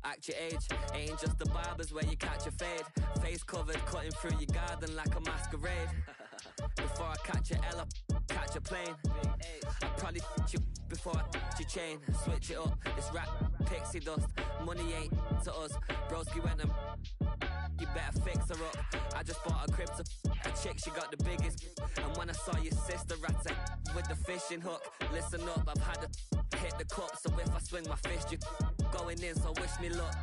S9: Act your age, ain't just the barbers where you catch a fade. Face covered, cutting through your garden like a masquerade. Before I catch a L up, catch a plane. I'd probably f*** you before I f*** your chain. Switch it up, it's rap, pixie dust. Money ain't to us, broski went and you better fix her up. I just bought a crib to a chick, she got the biggest. And when I saw your sister rat with the fishing hook, listen up, I've had to hit the cup. So if I swing my fist, you going in, so wish me luck.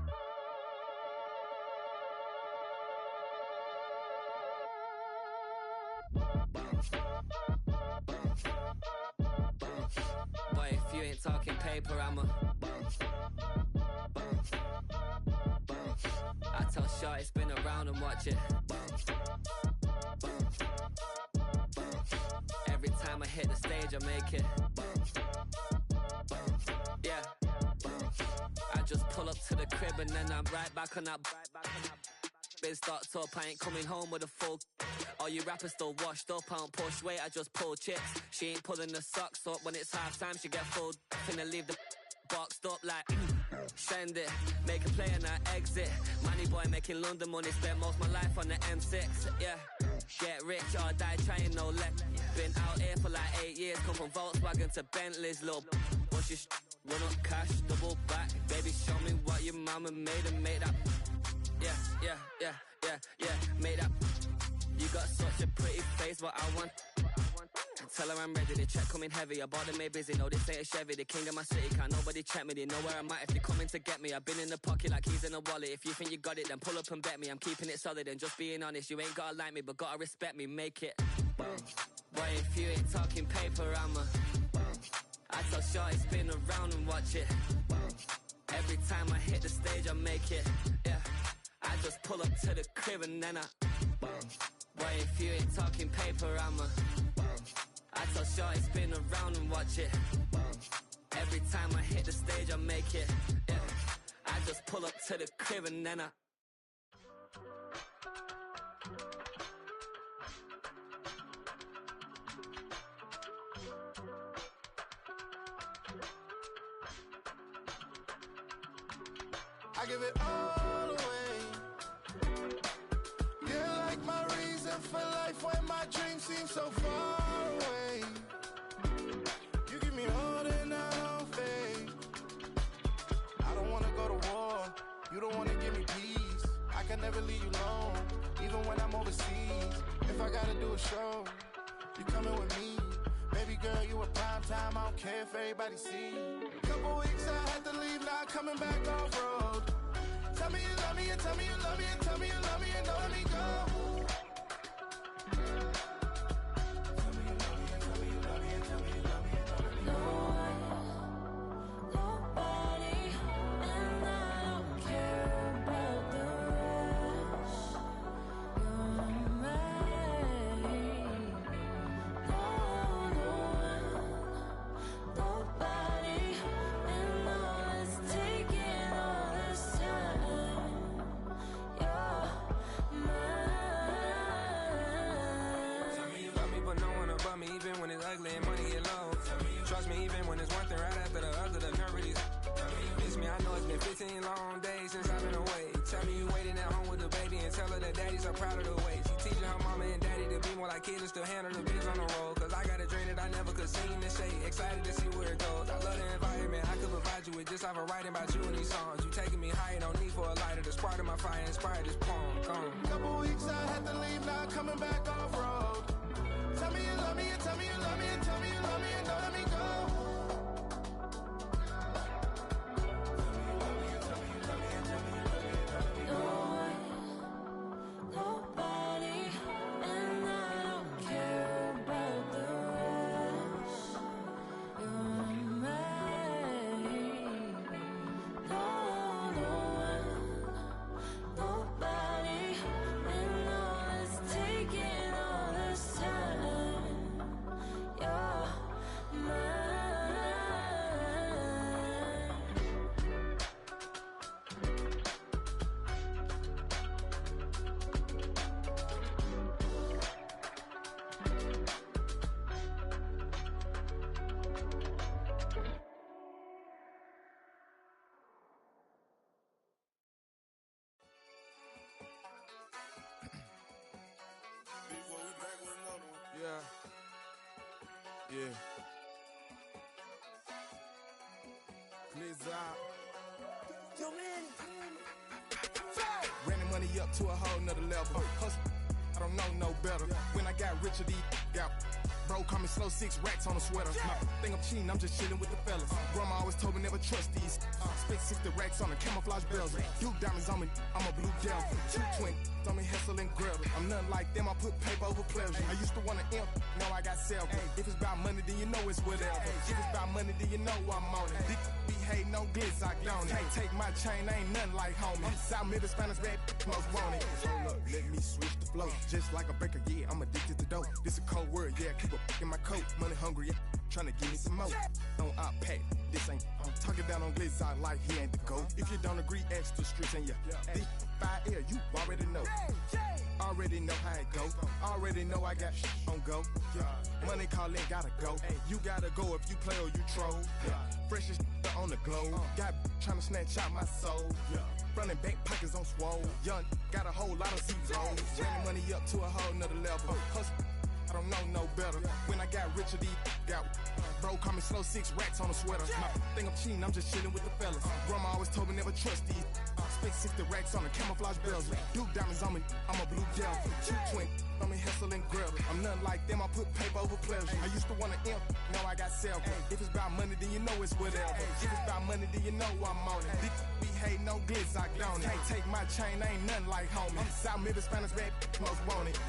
S9: Boy, if you ain't talking paper, I'm a I tell Shorty spin around and watch it. Every time I hit the stage, I make it. Yeah. I just pull up to the crib and then I'm right back on that. Biz starts up, I ain't coming home with a full. All you rappers still washed up, I don't push weight, I just pull chips. She ain't pulling the socks up, when it's half time she get full. Finna leave the boxed up like send it, make a play and I exit. Money boy making London money, spend most of my life on the M6. Yeah, get rich or die trying, no let. Been out here for like 8 years, come from Volkswagen to Bentley's, little. What's your run up cash, double back. Baby, show me what your mama made and make that. Yeah, made that. You got such a pretty face, but I want. Tell her I'm ready, the check coming heavy. I bought them made busy, no this ain't a Chevy. The king of my city, can't nobody check me. They know where I'm at if they coming to get me. I've been in the pocket like keys in a wallet. If you think you got it, then pull up and bet me. I'm keeping it solid and just being honest. You ain't gotta like me, but gotta respect me, make it. Boy, if you ain't talking paper, I'm a I tell Shorty spin around and watch it. Every time I hit the stage, I make it. Yeah, I just pull up to the crib and then I Boy, if you ain't talking paper, I'm a I tell Shorty spin around and watch it. Every time I hit the stage, I make it. Yeah, I just pull up to the crib and then I
S7: I give it all away. You're like my reason better for life when my dreams seem so far away. You give me all and I don't fade. I don't wanna go to war, you don't wanna give me peace. I can never leave you alone, even when I'm overseas. If I gotta do a show, you coming with me. Baby girl, you a prime time, I don't care if everybody see. Couple weeks I had to leave, now coming back off road. Tell me you love me, and tell me you love me, and tell me you love me, and don't let me go.
S10: Even when it's ugly and money get low. Trust me, even when it's one thing right after the other, the nerve is. Miss me, I know it's been 15 long days since I've been away. Tell me you waiting at home with the baby and tell her that daddy's so proud of the way. She teaching her mama and daddy to be more like kids and still handle the biz on the road. Cause I got a dream that I never could sing and say. Excited to see where it goes. I love the environment, I could provide you with just off of writing about you in these songs. You taking me higher, no need for a lighter. The spark of my fire inspired this poem. Gone.
S7: Couple weeks I had to leave, now coming back off road. Tell me you love me, and tell me you love me, and tell me you love me, and don't let me go.
S11: Yeah. Clears out.
S7: Yo, man.
S11: Ran the money up to a whole nother level. Hustle, I don't know no better. When I got richer, these got bro, call me slow, 6 racks on a sweater. My think I'm cheating, I'm just chilling with the fellas. Grandma always told me never trust these. Spent 60 racks on a camouflage bells. You diamonds on me, I'm a blue devil. 220 on me, Hessel and Gretel. I'm nothing like them, I put paper over pleasure. I used to want to imp, now I got self. If it's about money, then you know it's whatever. If it's about money, then you know I'm on it. Be hating no glitz, I don't. Can't take my chain, ain't nothing like homie. South Middle Spanish red, most want it. Hold up, let me switch the flow. Just like a baker, yeah, I'm addicted to dope. This a cold word, yeah, keep a in my coat. Money hungry, yeah, tryna give me some more. On op pack, this ain't. I'm talking down on glitz, I like he ain't the GOAT. If you don't agree, ask the streets and yeah. This 5 air, you already know. Already know how it go. Already know I got shit on go. Money calling, gotta go. You gotta go if you play or you troll. Freshest on the globe. Got tryna snatch out my soul. Running back pockets on swole. Young, got a whole lot of zeros. Running money up to a whole nother level. Hustle, I don't know no better. When I got richer, these got bro, call me slow, 6 racks on a sweater. My think I'm cheating, I'm just chilling with the fellas. Grandma always told me never trust these. Spent 60 racks on a camouflage bells. Duke diamonds on me, I'm a blue devil. 220 on me, Hessel and Gretel. I'm nothing like them, I put paper over pleasure. I used to want to imp, now I got self. If it's about money, then you know it's whatever. If it's about money, then you know I'm on it. Be hating no glitz, I don't. Can't take my chain, ain't nothing like homie. South Middle Spanish red, most want it.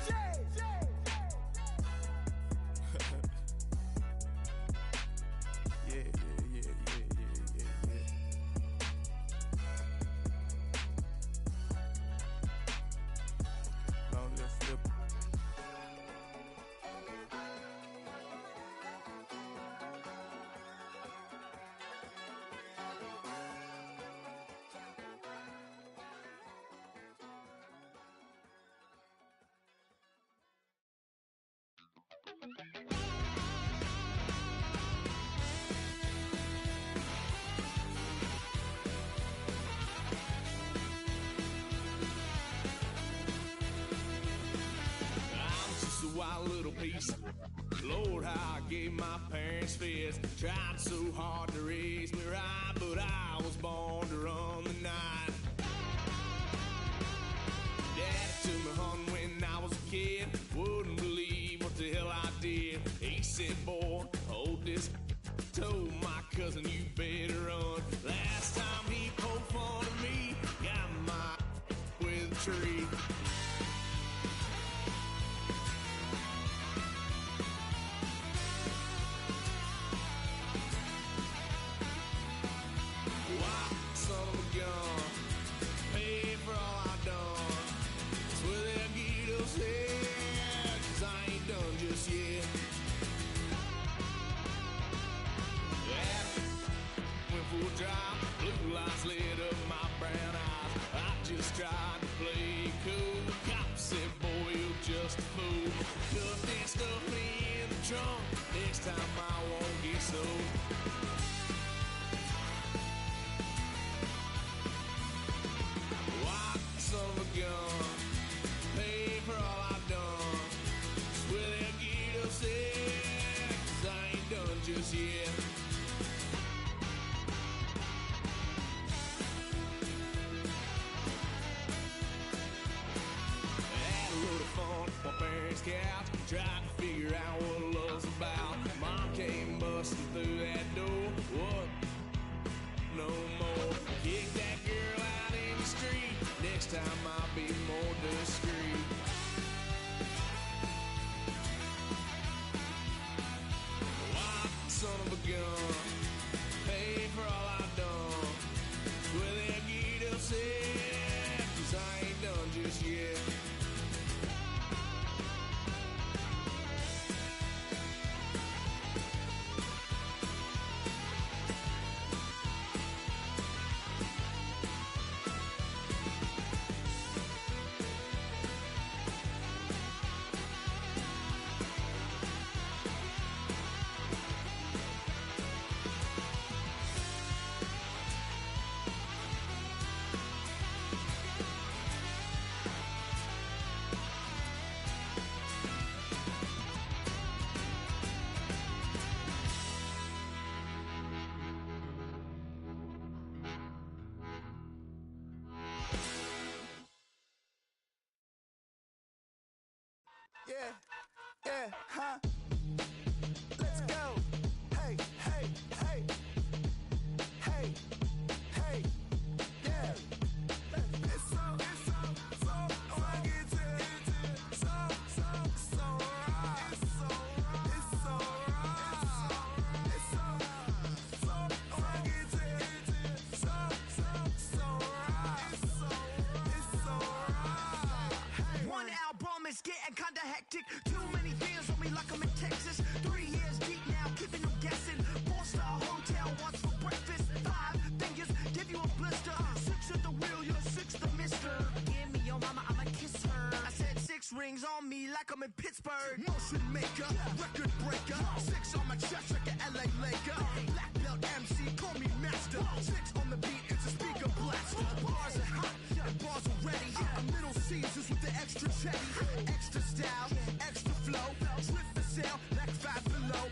S12: east. Lord, how I gave my parents fits. Tried so hard to raise me right, but I was born to run the night. Daddy took me hunting when I was a kid. Wouldn't believe what the hell I did. He said, boy, hold this. Told my cousin, you better run. Last time he poked fun of me, got my with a tree. Why, son of a gun, pay for all I done. Swear they'll get us here, 'cause I ain't done just yet. Went for a drive, blue lights lit up my brown eyes. I just tried to play cool. Cop said, boy, you're just a fool. Cuffed and stuffed me in the trunk. Next time I won't get so. Why, son of a gun, pay for all I've done. Swear they'll get upset, 'cause I ain't done just yet. Had a load of fun on my parents' couch, tried to figure out what love's about. Mom came busting through that door. What? No more. Kick that girl out in the street. Next time I'll be more discreet. Why, son of a gun, pay for all I've done. Swear they'll get upset, 'cause I ain't done just yet.
S7: Yeah, huh? Let's go. Hey, hey, hey. Hey, hey, yeah. It's so swaggy, so right. It's so right. It's so swaggy, so right. It's so right.
S13: One album is getting kinda hectic. Too many fans on me like I'm in Texas. 3 years deep now, keeping them guessing. 4-star hotel once for breakfast. 5 fingers, give you a blister. 6 at the wheel, you're 6 the mister. Give me your mama, I'ma kiss her. I said 6 rings on me like I'm in Pittsburgh.
S7: Motion maker, record breaker. 6 on my chest like an LA Laker. Black belt MC, call me master. 6 on the beat, it's a speaker blaster. Bars are hot, and bars are ready. A Middle Caesars with the extra chetty. Extra style, extra flow. Drift for sale, like 5 below.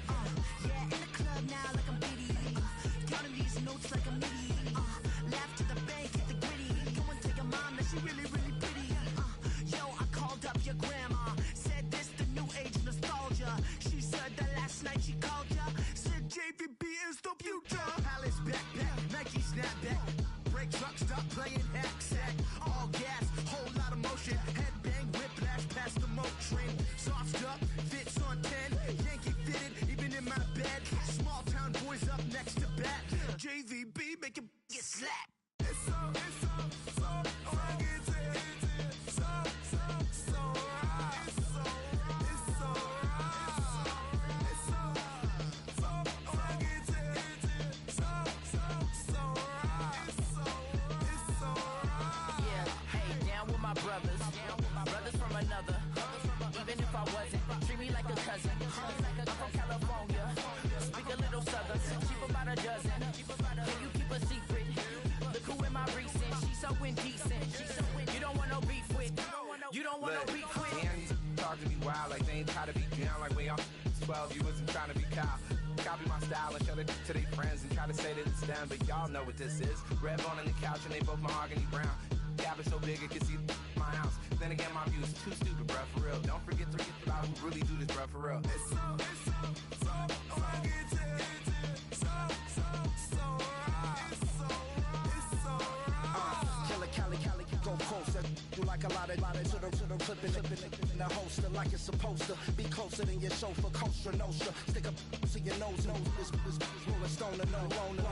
S13: Yeah, in the club now like I'm Diddy. Counting these notes like I'm Nitty. Laugh to the bank, hit the gritty. Go and take a mom that she really, really pretty. Yo, I called up your grandma. Said this the new age nostalgia. She said that last night she called ya. Said JVB is the future.
S7: Palace backpack, Nike snapback. Break truck, stop playing hack sack. All gas, whole lot of motion. Headbang, whiplash, past the moat train. Sauced up, fits on 10. Yankee fitted, even in my bed. Small town boys up next to bat. JVB make it get slapped. It's so swaggy, so right. It's so right. It's so swaggy, so right.
S6: Yeah, hey, down with my brothers. Brothers from another. Even if I wasn't, treat me like a cousin. I'm from California. Speak a little southern. Cheap about a dozen. Can you keep a secret? Look who in my recent. She's so indecent. You don't want no beef with. You don't want no beef with.
S3: And
S10: talk to me wild like they ain't try to be down like way off 12, you wasn't trying to be Kyle. Copy my style and show it to their friends and try to say that it's them, but y'all know what this is. Red bone on the couch and they both mahogany brown. Gap is so big it can see my house. Then again, my view is too stupid, bruh, for real. Don't forget to get about who really do this, bruh, for real.
S7: It's so Cali, go closer. You like a lot of to the clipping in the holster like it's supposed to be closer than your chauffeur, Costa Nostra. Stick up to your nose, this rolling stone and no loner.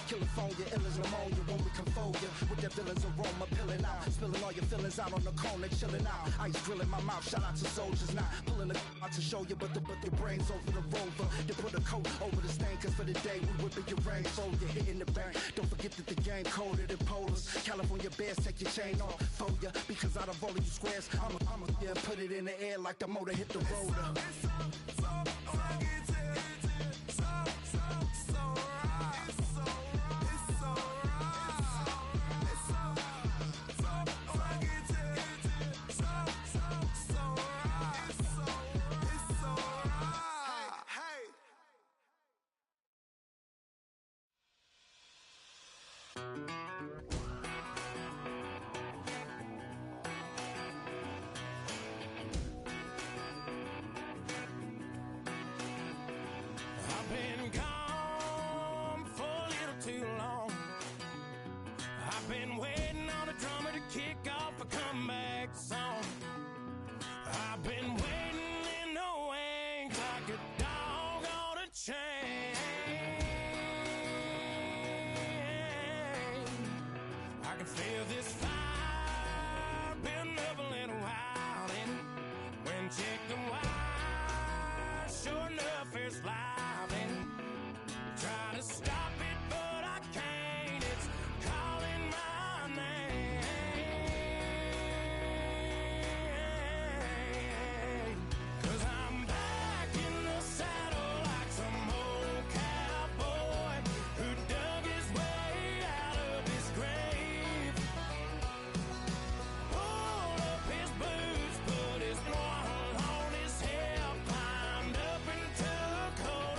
S7: California, ill as pneumonia when we confold you with that villain's aroma, pilling out, spilling all your feelings out on the corner, chilling out. Ice grilling my mouth, shout out to soldiers, not pulling the out to show you, but the brains over the rover. They put a coat over the stain, cause for the day we whipping your rain, so you're hitting the bank. Don't forget that the game colder than polars. California bears, take your chain off for ya, because out of all of you squares, I'ma yeah, put it in the air like the motor hit the roller.
S12: I've been gone for a little too long. I've been waiting on the drummer to kick off a comeback song. I've been waiting in the wings like a dog on a chain. I can feel this fire building up a little while, and when chicken wire, sure enough, it's live. Trying to stop it, but I can't. It's calling my name. 'Cause I'm back in the saddle like some old cowboy who dug his way out of his grave. Pulled up his boots, put his one on his hip, climbed up and took hold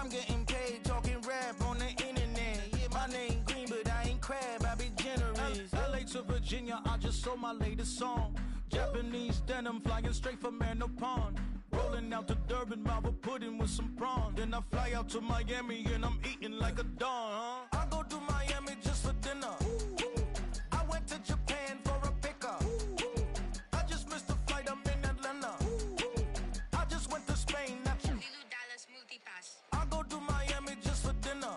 S14: I'm getting paid, talking rap on the internet. Yeah, my name Green, but I ain't crab, I be generous. LA to Virginia, I just sold my latest song. Japanese denim, flying straight from Manapon. Rolling out to Durban, Marble pudding with some prawn. Then I fly out to Miami and I'm eating like a don. I go to Miami just for dinner. I went to Japan for a pickup. I just missed a flight, I'm in Atlanta. I just went to Spain, not you. I go to Miami just for dinner.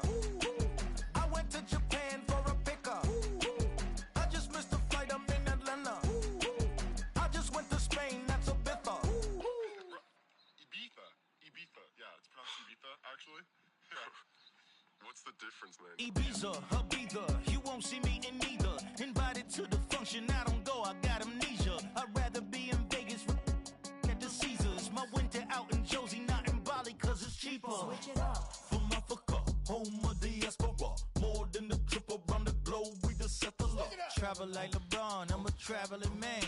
S14: I went to Japan for a pickup. I just missed a flight, I'm in Atlanta. I just went to Spain, that's a Ibiza.
S15: Ibiza. Yeah, it's pronounced Ibiza, actually. What's the difference, man?
S14: Ibiza, Ibiza, you won't see me in neither. Invited to the function, I don't go, I got amnesia. I'd rather be in Vegas at the Caesars. My winter out in Josie, not in Bali, cause it's cheaper. Switch it up. From Africa, home of the diaspora. More than the trip around the globe, we the settler. Travel like LeBron, I'm a traveling man.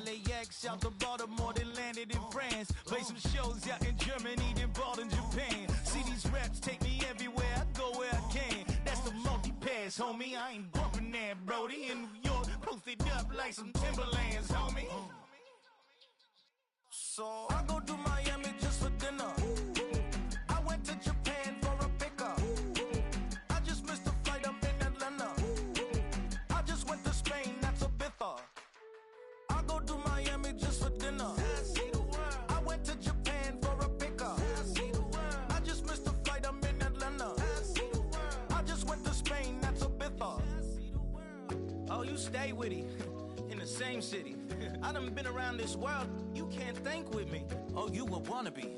S14: LAX out to Baltimore, then landed in France. Play some shows out in Germany, then bought in Japan. See these raps take me everywhere, I go where I can. That's the multi-pass, homie, I ain't bumping that, Brody. In New York, posted up like some Timberlands, homie. So I go to Miami just for dinner. I went to Japan for a pickup. I just missed a flight, I'm in Atlanta. I just went to Spain, that's Ibiza. I go to Miami just for dinner. I see the world. I went to Japan for a pickup. I see the world. I just missed a flight, I'm in Atlanta. I see the world. I just went to Spain, that's Ibiza. I see the world. Oh, you stay with it. In the same city. I done been around this world, you can't think with me. Oh, you a wannabe,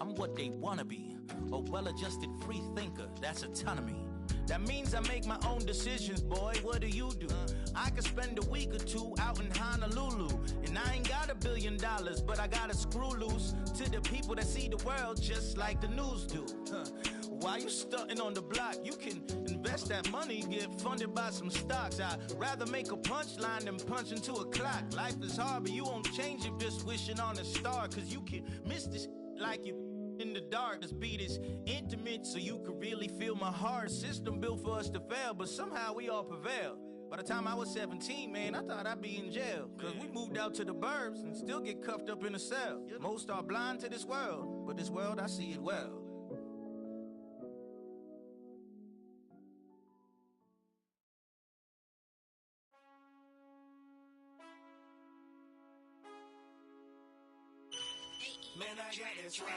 S14: I'm what they wanna be. A well-adjusted free thinker, that's autonomy. That means I make my own decisions, boy, what do you do? I could spend a week or two out in Honolulu. And I ain't got $1 billion, but I got a screw loose to the people that see the world just like the news do. Why you stunting on the block? You can invest that money, get funded by some stocks. I'd rather make a punchline than punch into a clock. Life is hard, but you won't change it just wishing on a star. Cause you can miss this like you in the dark. This beat is intimate, so you can really feel my heart. System built for us to fail, but somehow we all prevail. By the time I was 17, man, I thought I'd be in jail. Cause we moved out to the burbs and still get cuffed up in a cell. Most are blind to this world, but this world, I see it well.
S16: Man, I got this swag.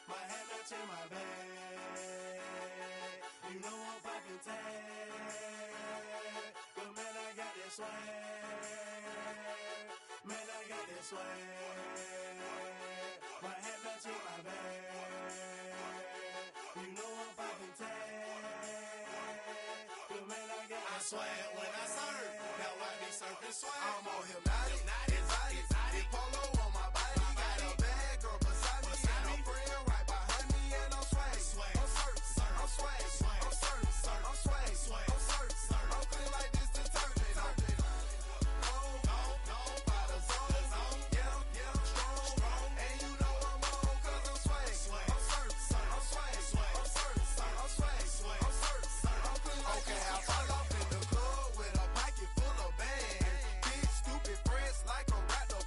S16: My head up in my bag. You know I'm poppin' tag. But man, I got this swag. Man, I got this swag. My head up in my bag. You know I'm poppin' tag. But man, I got this swag when I serve. Now I be surfing swag. I'm on hypnotic, exotic, polo on my body. Got a bad girl beside me. And a friend right behind me. And I'm swag. I'm surf, I'm swag. I'm surf, I'm swag. I'm surf, I'm clean like this detergent. No, by the zone. Yeah, strong. And you know I'm on cause I'm swag. I'm surf, I'm swag. I'm surf, I'm swag. I'm surf, I'm clean like this. Okay, I fall off in the club with a pocket full of bags. Big stupid friends like a rat, no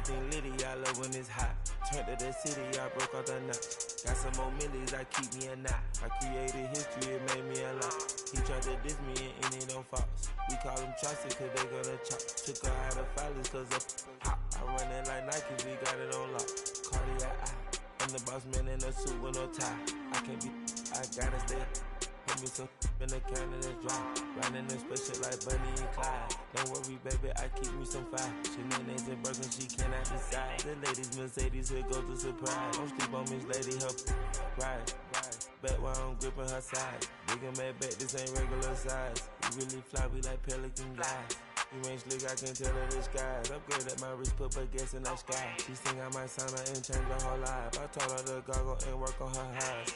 S17: Everything litty, I love when it's hot. Turned to the city, I broke off the knot. Got some more millies, I keep me a knot. I created history, it made me a lot. He tried to diss me and it don't false. We call them chopsticks cause they gonna chop. Took her out of filers cause of hot. I run it like Nike, we got it on lock. Cardiac eye. I'm the boss man in a suit with no tie. I can't be, I gotta stay. Put me some in the can of the dry. Riding in special like Bunny and Clyde. Don't worry, baby, I keep me some fire. Shenanigans and Birkin, she cannot decide. The ladies Mercedes, here goes the surprise. Don't sleep on Miss Lady, help ride. Bet while I'm gripping her side. Big and mad bet, this ain't regular size. We really fly, we like pelican guys. You ain't slick, I can tell her the skies. Upgrade at my wrist, put baguettes in the sky. She think I might sign her and change her whole life. I told her to goggle and work on her eyes.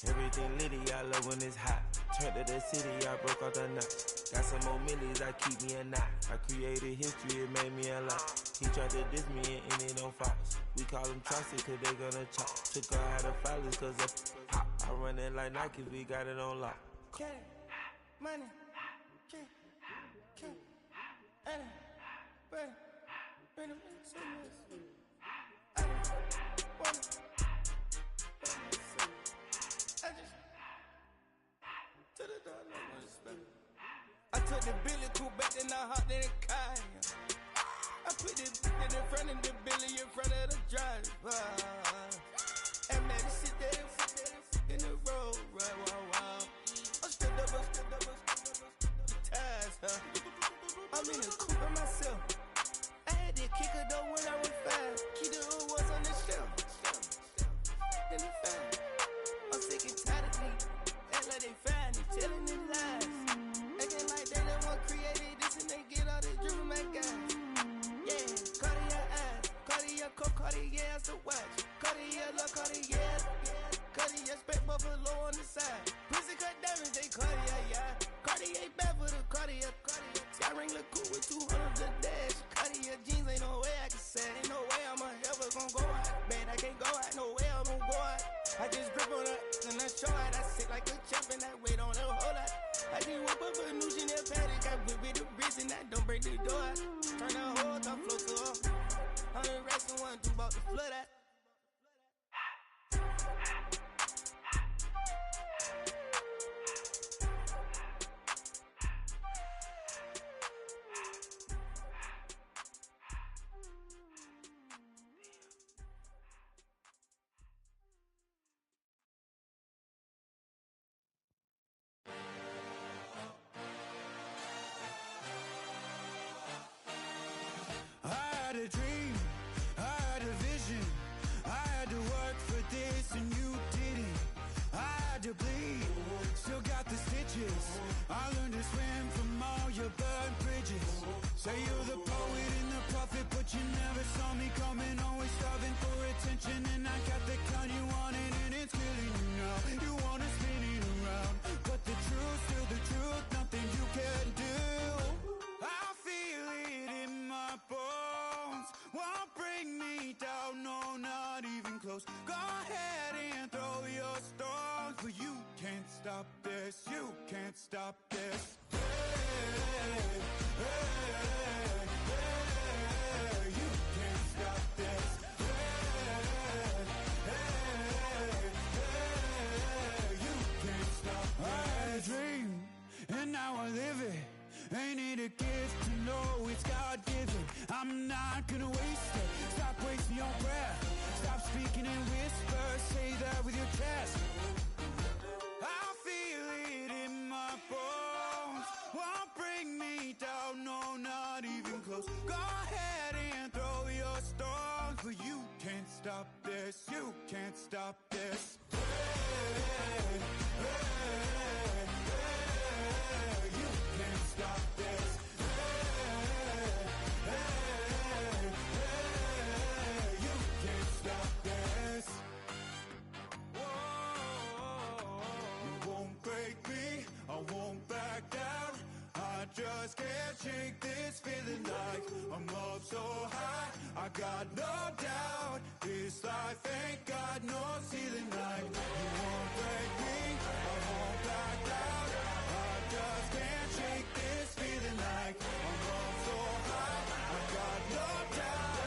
S17: Everything litty, I love when it's hot. Turned to the city, I broke off the knot. Got some more millies, I keep me a knot. I created history, it made me a lot. He tried to diss me and it don't false. We call them chopsticks cause they gonna chop. Took her out of filers cause of hot. I run it like Nike, we got it on lock.
S14: Money, money, I took the Billy Cool back and I hopped in the car. I put the in front of the Billy in front of the driver. And man, sit there in the road, right, wow. I'm still double, ties, huh? I'm in the coupe by myself. I had to kick her though when I was 5. Keep the hood was on the shelf. In the fan. I'm sick and tired of me. Act like they find it, telling the lies. Acting like they the one created this and they get all this driven my guys. Yeah, Cartier eyes, Cartier coat, Cartier as the watch. Cartier look, Cartier. Cartier spec buffalo on the side. Pussy cut diamonds, they Cartier, yeah. Cartier bad for the Cartier. Sky ring look cool with 200 the dash. Cartier jeans, ain't no way I can say. Ain't no way I'm ever gonna go out. Man, I can't go out, no way I'm gonna go out. I just grip on her and I show out. I sit like a champ and I wait on her whole lot. I just whip up a new Chanel paddock. I whip with the wrist and I don't break the door out. Turn the whole top flow to her. 100 racks and 1 2 about to flood out.
S18: Dream, I had a vision. I had to work for this and you didn't. I had to bleed, still got the stitches. I learned to swim from all your burned bridges. Say you're the poet and the prophet, but you never saw me coming. Always starving for attention, and I got the kind you wanted, and it's killing you now. You wanna spin it around, but the truth's still the truth. Nothing you can do. I feel it in my bones. Won't bring me down, no, not even close. Go ahead and throw your stones, but you can't stop this, you can't stop this. Hey, hey, hey, you can't stop this. Hey, hey, hey, you can't stop this. I had a dream, and now I live it. Ain't it a gift to know it's God-given? I'm not gonna waste it. Stop wasting your breath. Stop speaking in whispers. Say that with your chest. I feel it in my bones. Won't bring me down, no, not even close. Go ahead and throw your stones, but you can't stop this. You can't stop this. Hey, hey, hey, you can't stop this. Hey, hey, hey, you can't stop this. Whoa, you won't break me, I won't back down. I just can't shake this feeling like I'm up so high. I got no doubt, this life ain't got no ceiling like. You won't break me, I won't back down. I just can't shake this feeling like I'm up so high. I got no doubt.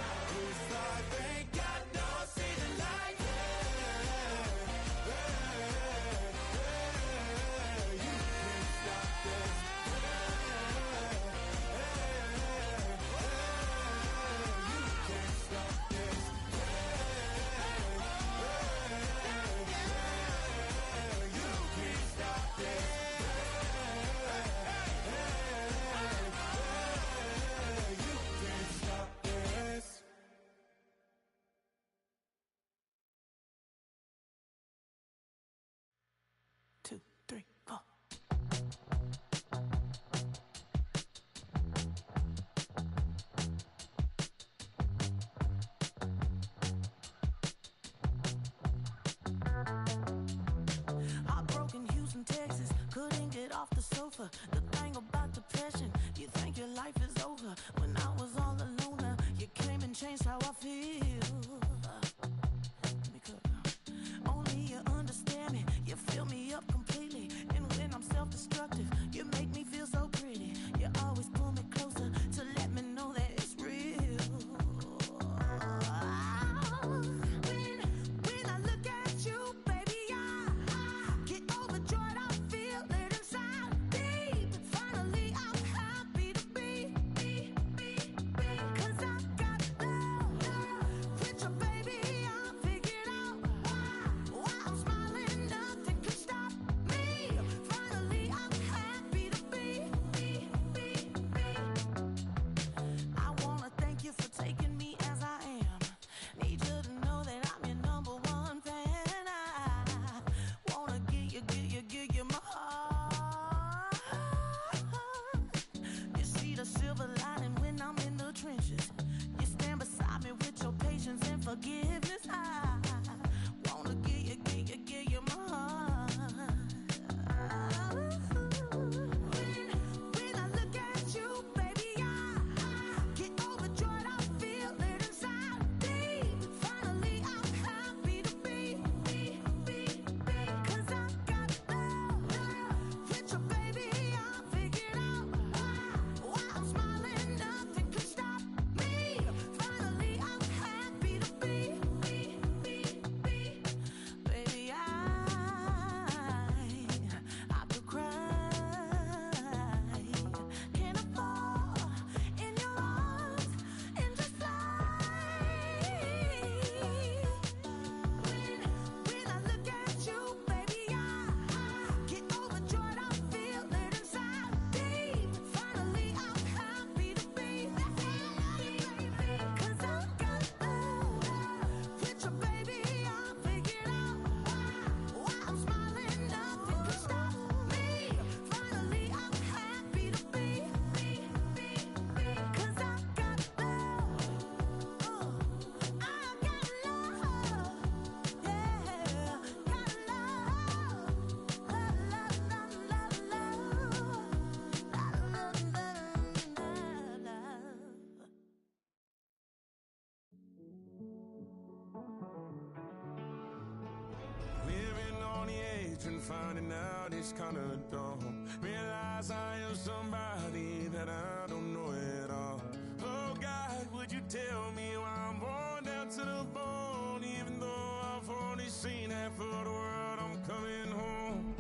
S12: finding out it's kinda dumb. Realize I am somebody that I don't know at all. Oh God, would you tell me why I'm worn down to the bone? Even though I've only seen half of the world, I'm coming home.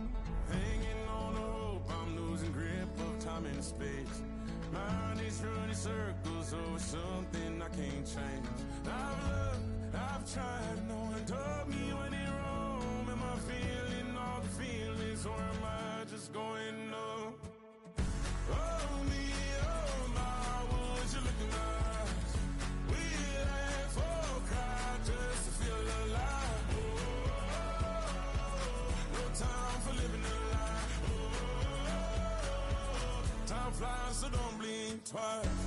S12: Hanging on the hope, I'm losing grip of time and space. Mind is running circles over something I can't change. I've looked, I've tried, no one told me when in Rome. Am I feeling all the feelings, or am I just going numb? Oh me, oh my, would you look in my eyes? We laugh or cry just to feel alive. No time for living a lie. Time flies, so don't blink twice.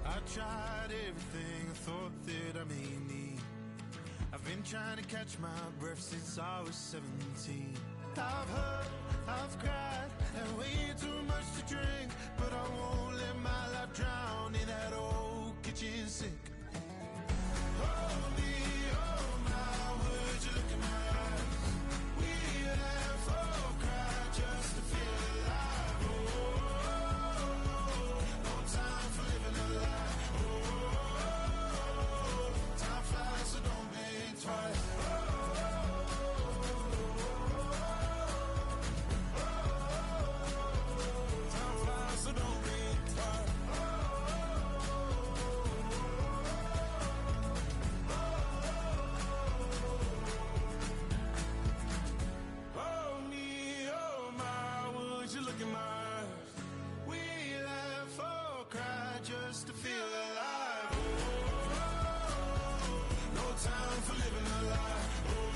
S16: I tried everything I thought that I may need. I've been trying to catch my breath since I was 17. I've hurt, I've cried, and way too much to drink, but I won't let my life drown in that old kitchen sink. Oh me, oh my, would you look in my eyes? We laugh or cry just to feel alive. Oh, no time for living a lie. Oh, time flies, so don't blink twice. Time flies, so don't blink twice. Oh me, oh my, would you look in my eyes? We laugh or cry just to feel alive. Oh, no time for living a lie. Oh,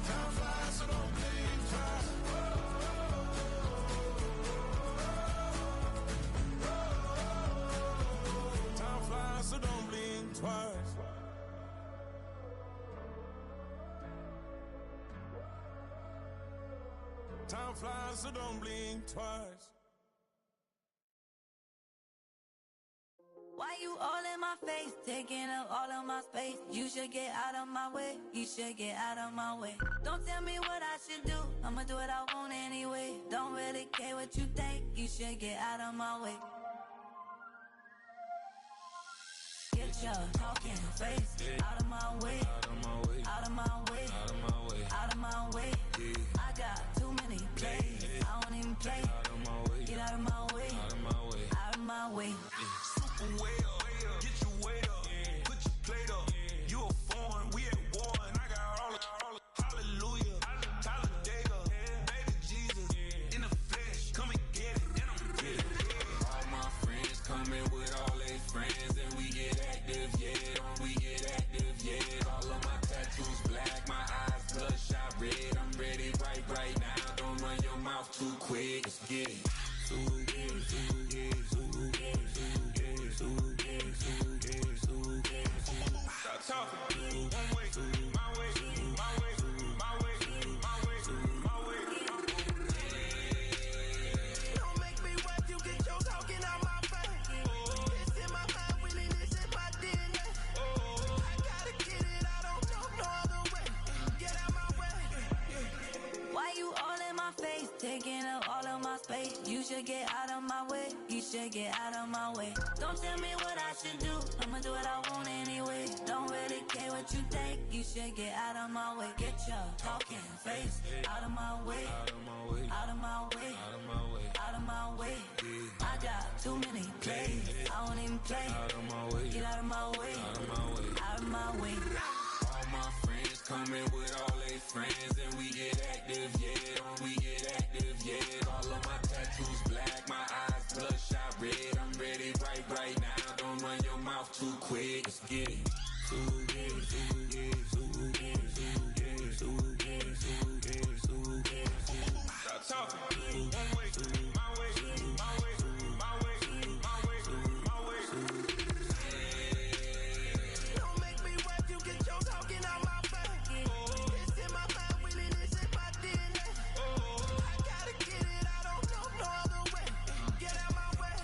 S16: time flies, so don't blink twice. Time flies, so don't blink twice. Time flies, so don't blink twice.
S5: Why you all in my face, taking up all of my space? You should get out of my way, you should get out of my way. Don't tell me what I should do, I'ma do what I want anyway. Don't really care what you think, you should get out of my way. Get your talking face out of my way, out of my way, out of my way, out of my way, out of my way. I got too many plays, I don't even play. Out of my way, get out of my way, out of my way, out of my way.
S12: Super way up, get your weight up, put your plate up. You a foreign, we at war, and I got all the hallelujah, Talladega, baby Jesus, in the flesh, come and get it, and I'm with it. All my friends coming with all their friends, and we get active, yeah, we get active, yeah. All of my tattoos black, my eyes bloodshot red. I'm ready right now. Don't run your mouth too quick. Let's get it. Stop talking. One way, my way, my way, my way, my way, my way.
S14: Don't make me wet, you get your talking out my face. It's in my mind, really, this is my DNA. I gotta get it, I don't know no other way. Get out my way.
S5: Why you all in my face, taking up all of my space? You should get out of my way, you should get out of my way. Don't tell me what I should do, I'ma do what I want anyway. Don't really care what you think, you should get out of my way. Get your talking face out of my way, out of my way, out of my way, out of my way, out of my way. I got too many plays, I don't even play. Out of my way, get out of my way, out of my way, out of my way.
S12: All my friends coming with all their friends, and we get active, yeah, we get active, yeah. All of my tattoos black, my eyes bloodshot red. I'm ready right now. Don't run your mouth too quick. Let's get it. Stop talking. One way, my way, my way, my way, my way, my way.
S14: Don't make me wet, you get your talking out my face. It's in my mind, really, this is my DNA. I gotta get it, I don't know no other way. Get out my way.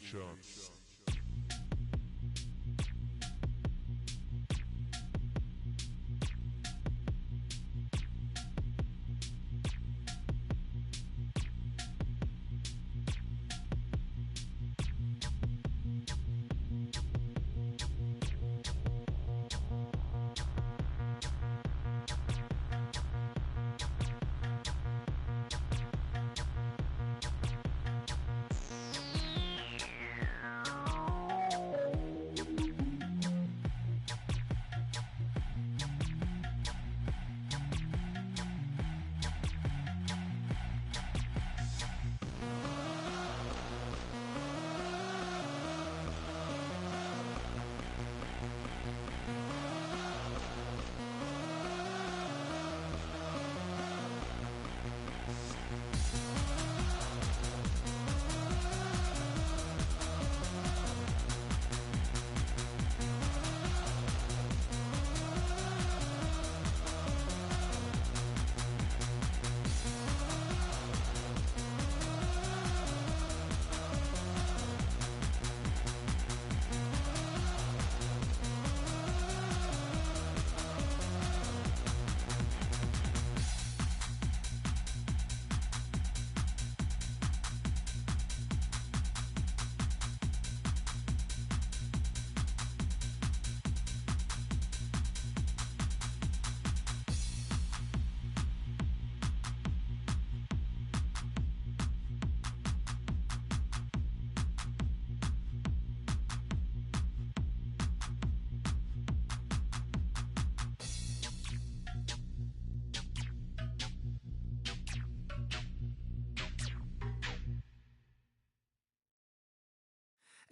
S19: Nation.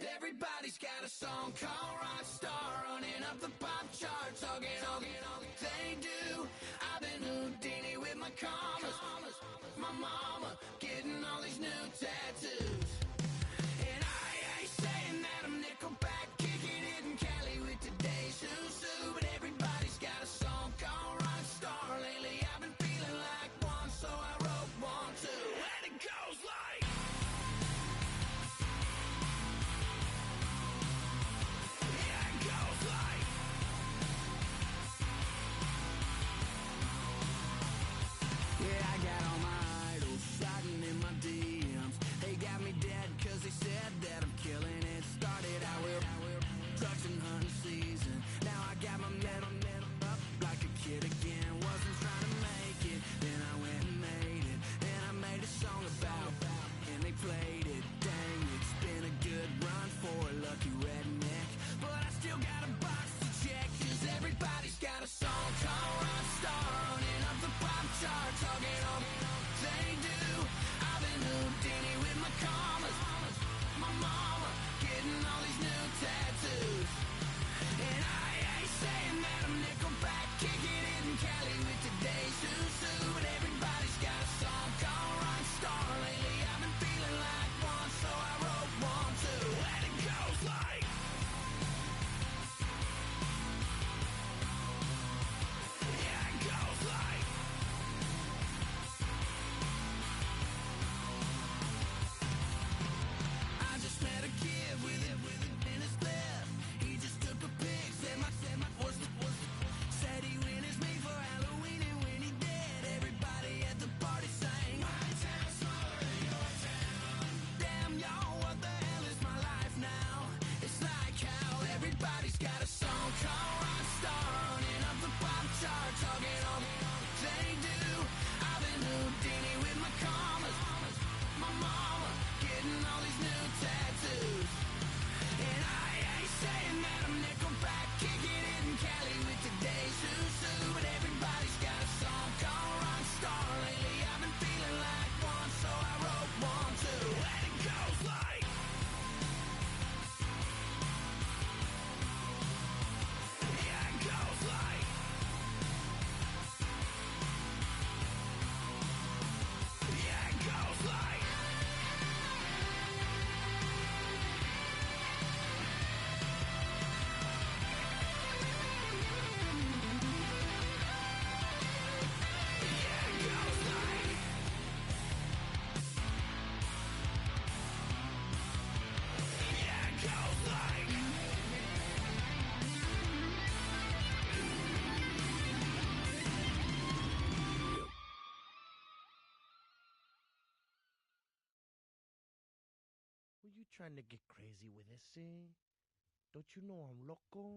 S13: Everybody's got a song called Rockstar, running up the pop charts, talking all they do. I've been Houdini with my commas, my mama getting all these new tattoos. And I ain't saying that I'm Nickelback, kicking it in Cali with today's Susu, but everybody's got a song called Rockstar. Lately I've been feeling like one, so I wrote one too, and it goes like. Yeah, I got all my idols sliding in my DMs. They got me dead cause they said that I'm killing it. Started out with trucks and hunting season. Now I got my metal up like a kid again. Wasn't trying to make it, then I went and made it. And I made a song about and they played it. Dang, it's been a good run for a lucky redneck. But I still got a box to check, cause everybody's got a song called Rockstar, running up the pop chart, talking all they do. I've been Houdini with my commas, my mama getting all these new tattoos. And I ain't saying that I'm Nickelback, kicking it in Cali with today's Susu, but everybody's got a song called Rockstar. Lately I've been feeling like one, so I wrote one too, and it goes like. Yeah, it goes like. I just met a kid with it in his left. He just took a pic, said my said he witnessed me for Halloween, and when he did, everybody at the party sang. My town's smaller than your town. Damn, y'all, what the hell is my life now? It's like how everybody's got a song called Rockstar, running up the pop chart, talking all they do. I've been Houdini with my commas, my mama getting all these new tattoos. And I ain't saying that I'm Nickelback, kicking it in Cali with today's Susu, but everybody's got a song called Rockstar. Lately I've been feeling like one, so I wrote one too, and it goes like. Yeah, it goes like. Yeah, it goes like. Yeah, it goes like. Yeah, it goes like.
S20: Were you trying to get crazy with this, eh? Don't you know I'm loco?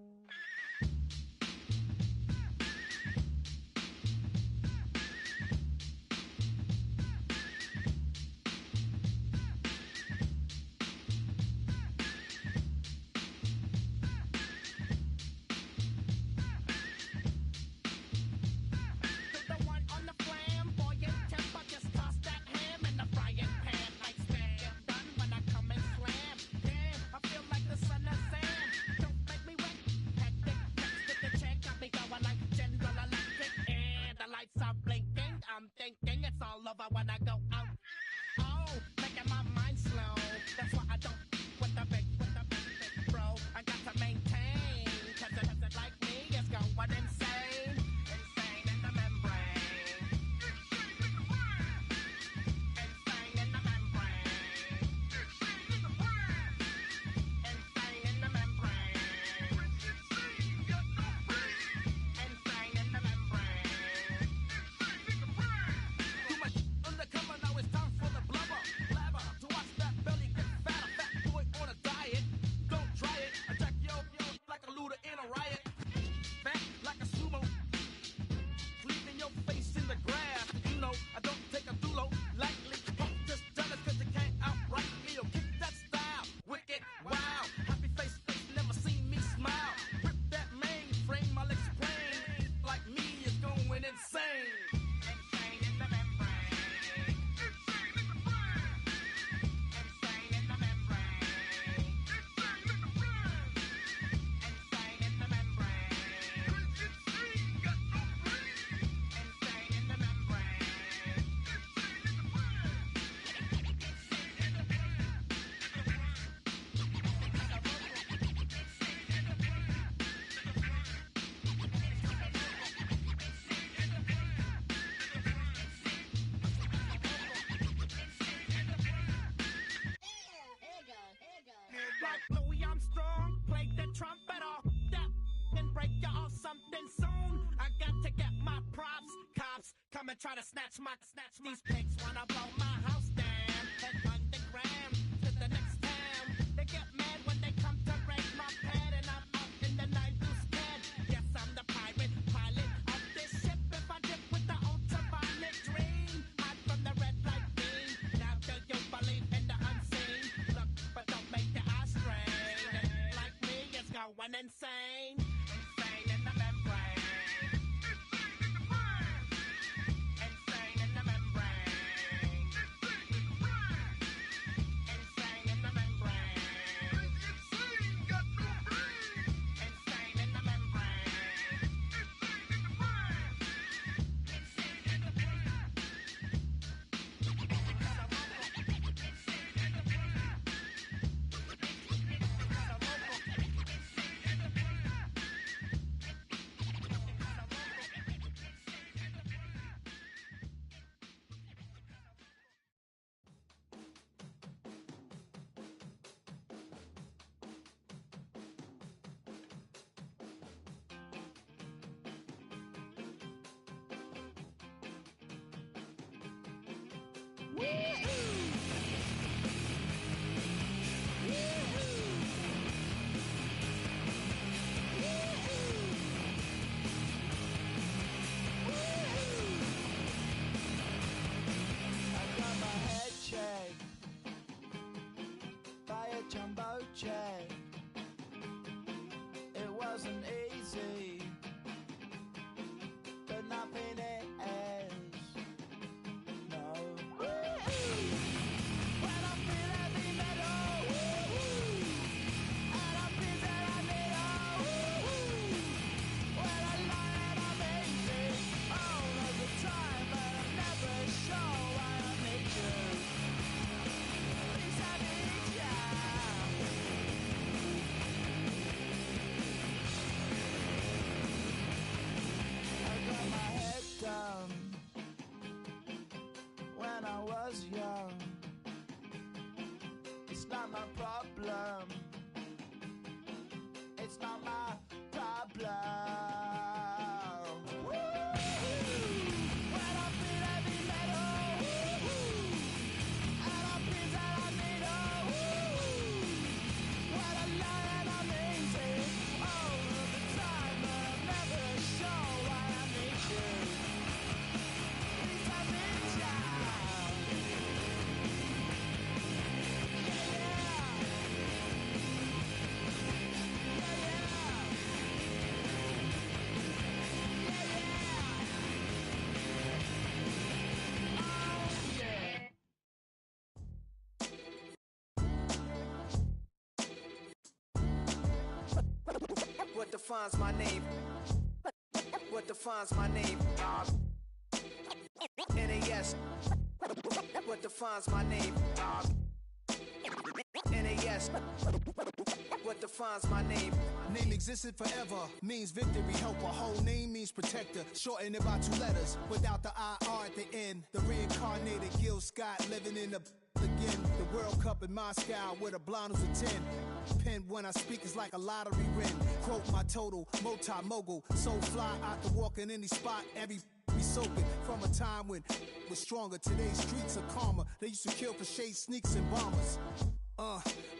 S13: The one on the flamboyant temper, just toss that ham in the frying pan. Like stand done when I come and slam. Damn, I feel like the son of Sam. Don't make me wet, pack the snatch these pigs wanna blow my house down. Head underground to the next town. They get mad when they come to raid my pad, and I'm up in the 9-2 Yes, I'm the pirate pilot of this ship. If I dip with the ultraviolet dream, hide from the red light beam. Now do you believe in the unseen? Look, but don't make your eyes strain. Like me, it's going insane. Insane in the membrane. Insane in the membrane. Insane in the membrane. Insane in the membrane.
S14: I got my head checked by a jumbo jet. It wasn't easy, but nothing is. No. When I feel heavy metal, and I feel that I need when I lie and I'm easy all of the time, but I'm never sure why I need you. Please, I need ya. I got my head down when I was young. It's not my problem. It's not my problem. When I feel heavy metal, and I feel that I need when I lie and I'm easy all of the time, but I'm never sure why I need you. Please, I need ya.
S21: What defines my name? What defines my name? NAS. What defines my name? NAS. What defines my name?
S22: Name existed forever, means victory, helper. Whole name means protector, shortened it by 2 letters, without the IR at the end. The reincarnated Gil Scott living in the again. The World Cup in Moscow with a blonde who's a 10. Pen when I speak is like a lottery win. Quote my total, multi-mogul, so fly I can walk in any spot, every be soaking from a time when was stronger. Today's streets are calmer. They used to kill for shade sneaks and bombers.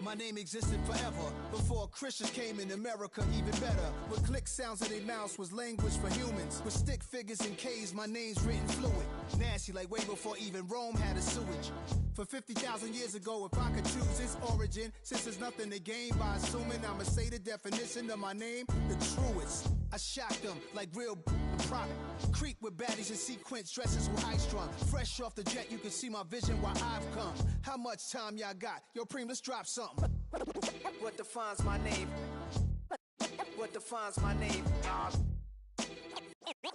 S22: My name existed forever before Christians came in America, even better. With click sounds in their mouths was language for humans. With stick figures and K's, my name's written fluid. Nasty like way before even Rome had a sewage. For 50,000 years ago, if I could choose its origin, since there's nothing to gain by assuming I'ma say the definition of my name, the truest. I shocked them like real prop. Creep with baddies in sequence, dresses with high strung. Fresh off the jet, you can see my vision where I've come. How much time y'all got? Yo, Preem, let's drop something.
S21: What defines my name? What defines my name?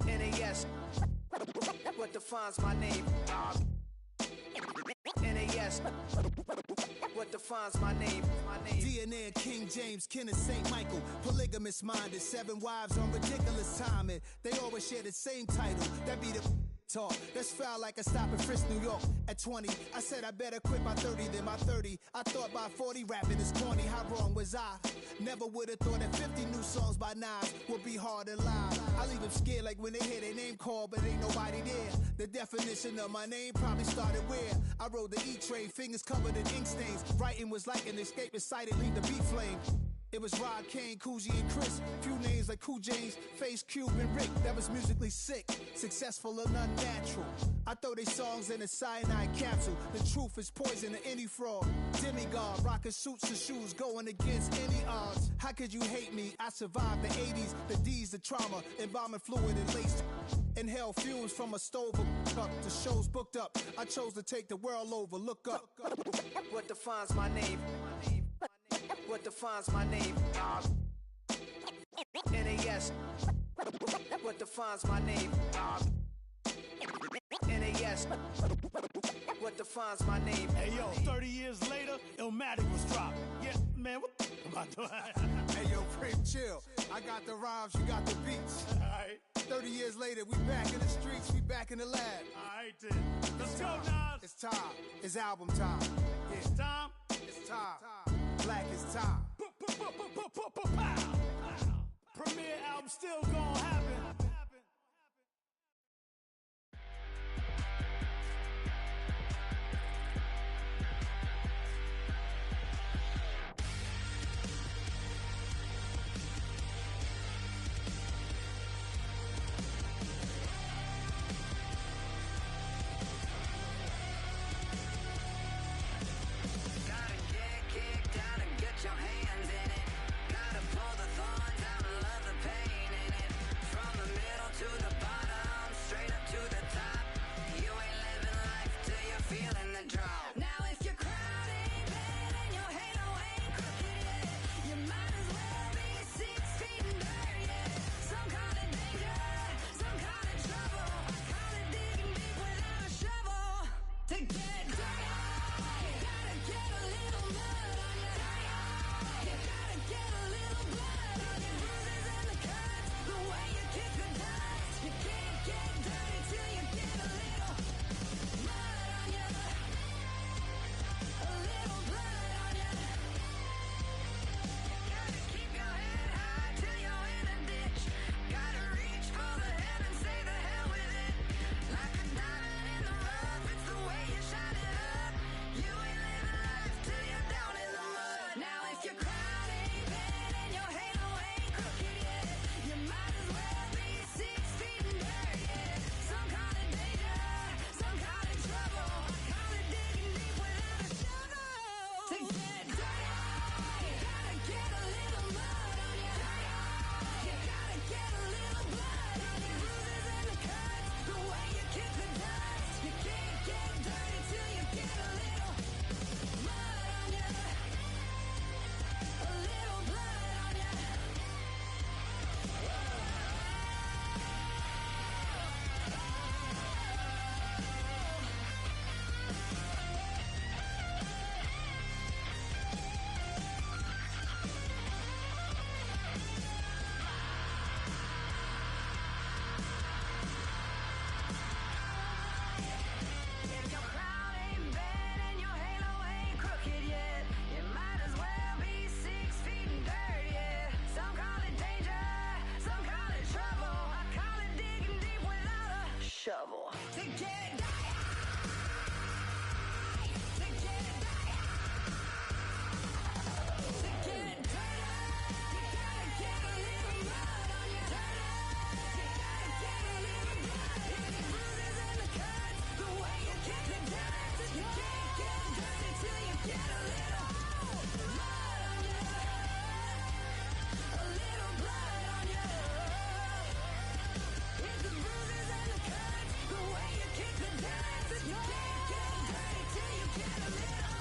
S21: NAS. What defines my name? NAS. What defines my name?
S22: DNA of King James, kin of St. Michael. Polygamous minded, 7 wives on ridiculous timing. They always share the same title. That be the talk. That's foul like a stop in Frisk, New York. At 20, I said I better quit by 30 than by 30. I thought by 40 rapping is corny. How wrong was I? Never would've thought that 50 new songs by Nas would be hard to live. I leave them scared like when they hear their name called, but ain't nobody there. The definition of my name probably started where I rode the E-train, fingers covered in ink stains. Writing was like an escape excited, leave the beat flame. It was Rod, Kane, Coogee, and Chris. Few names like Cool James, Face, Cube, and Rick. That was musically sick, successful and unnatural. I throw they songs in a cyanide capsule. The truth is poison to any fraud. Demigod, rocking suits and shoes, going against any odds. How could you hate me? I survived the 80s, the D's, the trauma, embalming fluid and laced. Inhale fumes from a stove up. The show's booked up. I chose to take the world over. Look up.
S21: What defines my name? What defines my name? NAS. What defines my name? NAS. What defines my name?
S1: Hey yo, 30 years later, Illmatic was dropped. Yeah, man, what am I doing?
S22: Hey yo, Prim, chill. I got the rhymes, you got the beats.
S1: Alright.
S22: 30 years later, we back in the streets, we back in the lab.
S1: Alright then. Let's go, Nas.
S22: It's time. It's album time. Yeah.
S1: It's time.
S22: It's time. Black is time.
S1: Premiere album still gonna happen.
S2: Your hands in it. Gotta pull the thorns out and love the pain in it. From the middle to the bottom, straight up to the top. You ain't living life till you're feeling the drop. Now if your crown ain't bad and your halo ain't crooked yet, you might as well be 6 feet in dirt yet. Some call it danger, some call it trouble. I call it digging deep without a shovel. To get dirty, you gotta get a little mud on you. You gotta get a little blood on your bruises and the cuts. The way you kick the dust. You can't get dirty till you get a little mud on you. A little blood on you. Gotta keep your head high till you're in a ditch. Gotta reach for the heavens, say the hell with it. Like a diamond in the rough, it's the way you shine it up. You ain't living life till you're down in the mud. Now if your crown ain't bad and your halo ain't crooked yet, you might as well be 6 feet in dirt yet. Some call it danger, some call it trouble. I call it digging deep without a shovel. To get dirty, you gotta get a little mud on you. You gotta get a little blood on your bruises and the cuts. The way you kick the dust. You can't get dirty till you get a little mud on you. A little blood on you. If your crown ain't bad and your halo ain't crooked yet, you might as well be 6 feet in dirt, yeah. Some call it danger, some call it trouble. I call it digging deep without a shovel. To get dirty, to get dirty, to get dirty, you gotta get a little mud on you. You gotta get a little blood on your bruises and the cuts. The way you kick the dust, you can't get dirty till you get a little mud on you. A little blood on you. It's the bruises and the cuts. The way you kick the dust, you can't get dirty till you get a little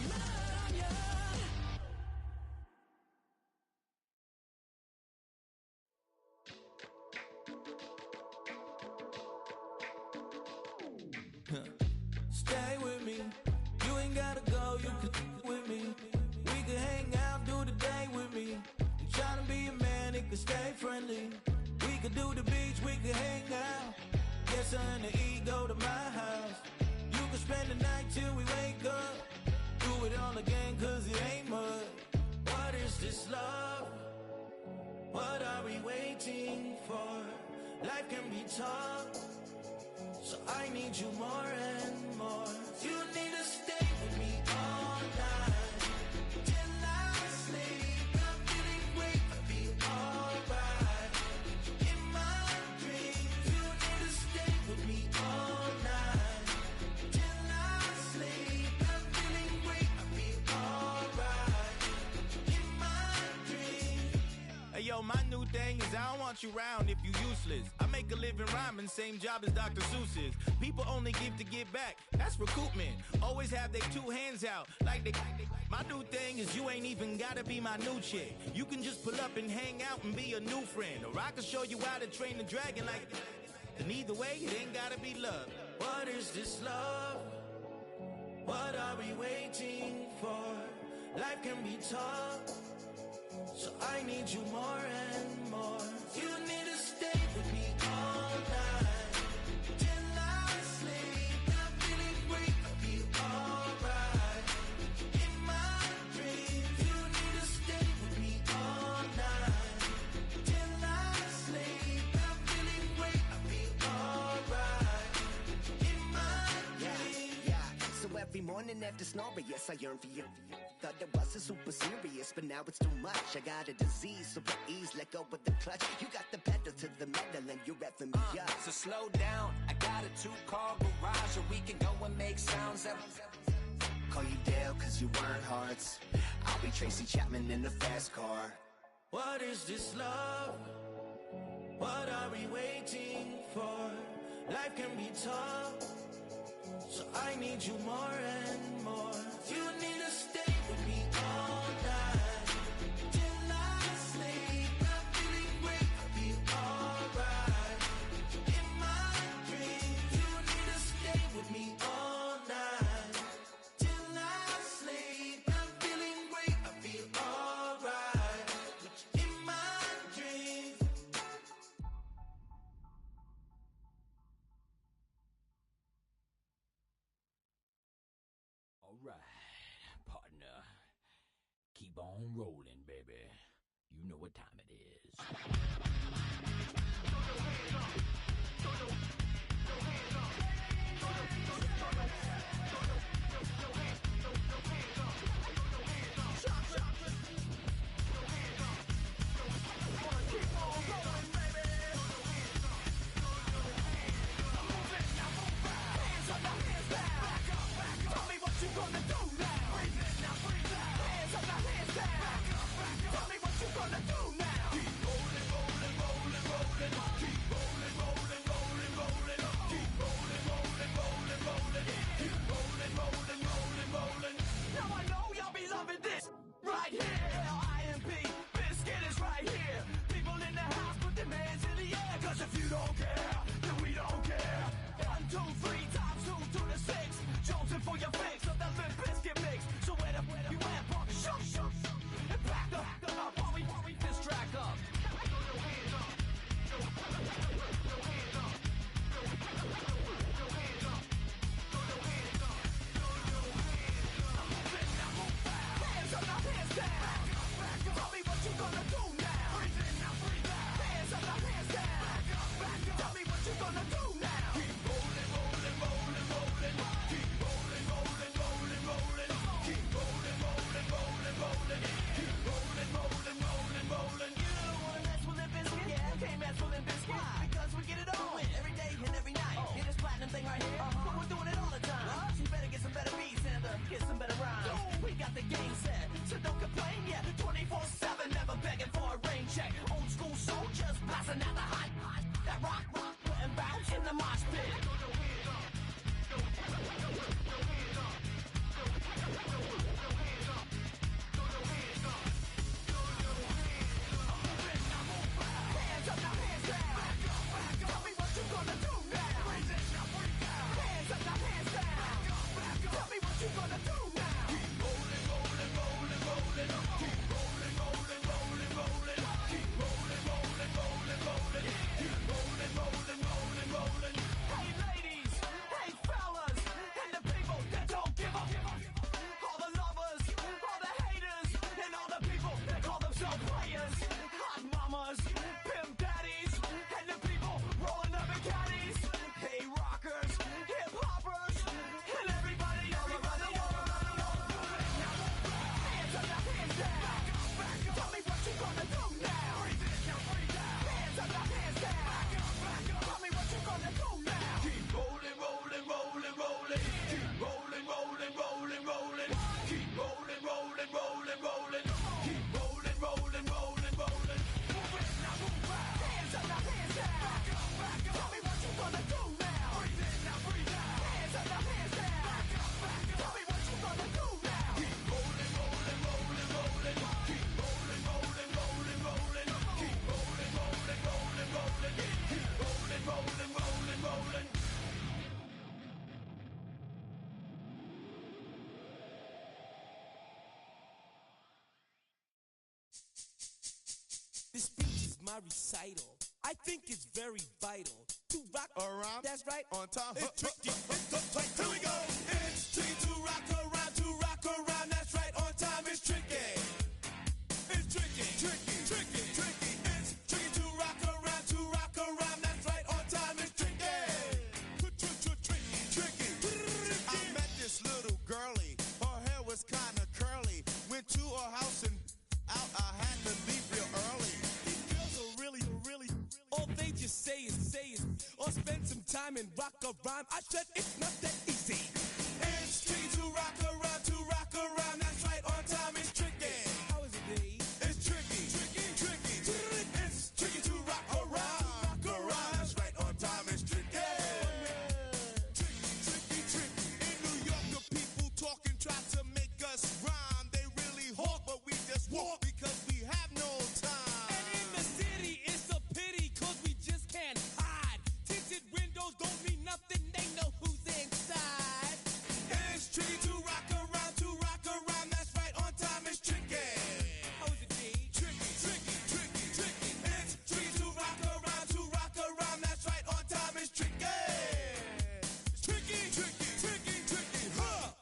S2: mud on you.
S17: Stay with me. You ain't gotta go, you can with me. We can hang out, do the day with me. You tryna be a man, it can stay friendly. We could do the beach, we could hang out. Get something to eat, go to my house. You can spend the night till we wake up. Do it all again, cause it ain't mud. What is this
S14: love? What are we waiting for? Life can be tough, so I need you more and more. You need to stay with me all night till I sleep. I'm feeling great, I'll be alright. In my dreams, you need to stay with me all night till I sleep. I'm feeling great, I'll be alright. In my dreams.
S4: Hey yo, my new thing is I don't want you round if you useless. I make a living rhyming, same job as Dr. Seuss's. People only give to get back, that's recoupment. Always have their two hands out, like they. My new thing is you ain't even gotta be my new chick. You can just pull up and hang out and be a new friend. Or I can show you how to train the dragon like. And either way, it ain't gotta be love.
S14: What is this love? What are we waiting for? Life can be tough, so I need you more and more. You need to stay with me all night till I sleep. I'm feeling great, I'll be alright. In my dreams, you need to stay with me all night till I sleep. I'm feeling great, I'll be alright. In my dreams.
S8: Yeah. So every morning after snoring, yes, I yearn for you. Thought it wasn't super serious, but now it's too much. I got a disease, so please let go with the clutch. You got the pedal to the metal and you're revving me up.
S23: So slow down, I got a 2-car garage, or we can go and make sounds that.
S8: Call you Dale, cause you weren't hearts. I'll be Tracy Chapman in the fast car.
S14: What is this love? What are we waiting for? Life can be tough, so I need you more and more. You need to stay with me all night till I sleep. I'm feeling great, I'll be alright. In my dreams, you need to stay with me all night till I sleep. I'm feeling great, I'll be alright. In my dreams.
S24: All right, partner. Keep on rolling, baby. You know what time it is.
S14: Tell me what you gonna do now. Breathe in, now breathe out. Hands up, now hands down. Back up.
S12: my recital. I think it's very vital to rock around. That's right, on time. It's tricky. Here we go. It's tricky to rock around, to rock around. That's right, on time. It's tricky. It's tricky, tricky, tricky, tricky. It's tricky to rock around, to rock around. That's right, on time. It's tricky. Tricky, tricky. I met this little girlie. Her hair was kinda curly. Went to her house and out. I had to leave real early. These girls are really, all they just say is, or spend some time and rock a rhyme. I said it's not that easy. It's tricky to rock around, to rock around. That's right, on time. It's tricky. How is it, D? It's tricky, tricky, tricky. It's tricky to rock around, rock around. That's right, on time. It's tricky. Tricky, tricky. In New York, the people talking try to make us rhyme. They really hawk, but we just walk because we have no time. And in the city, it's a pity, cause we just can't hide. Tinted windows don't mean nothing, they know who's inside. It's tricky to rock around, that's right, on time. It's tricky. How is it, D? Tricky, tricky, tricky, tricky. It's tricky to rock around, that's right, on time. It's tricky. Tricky, tricky, tricky, tricky, huh?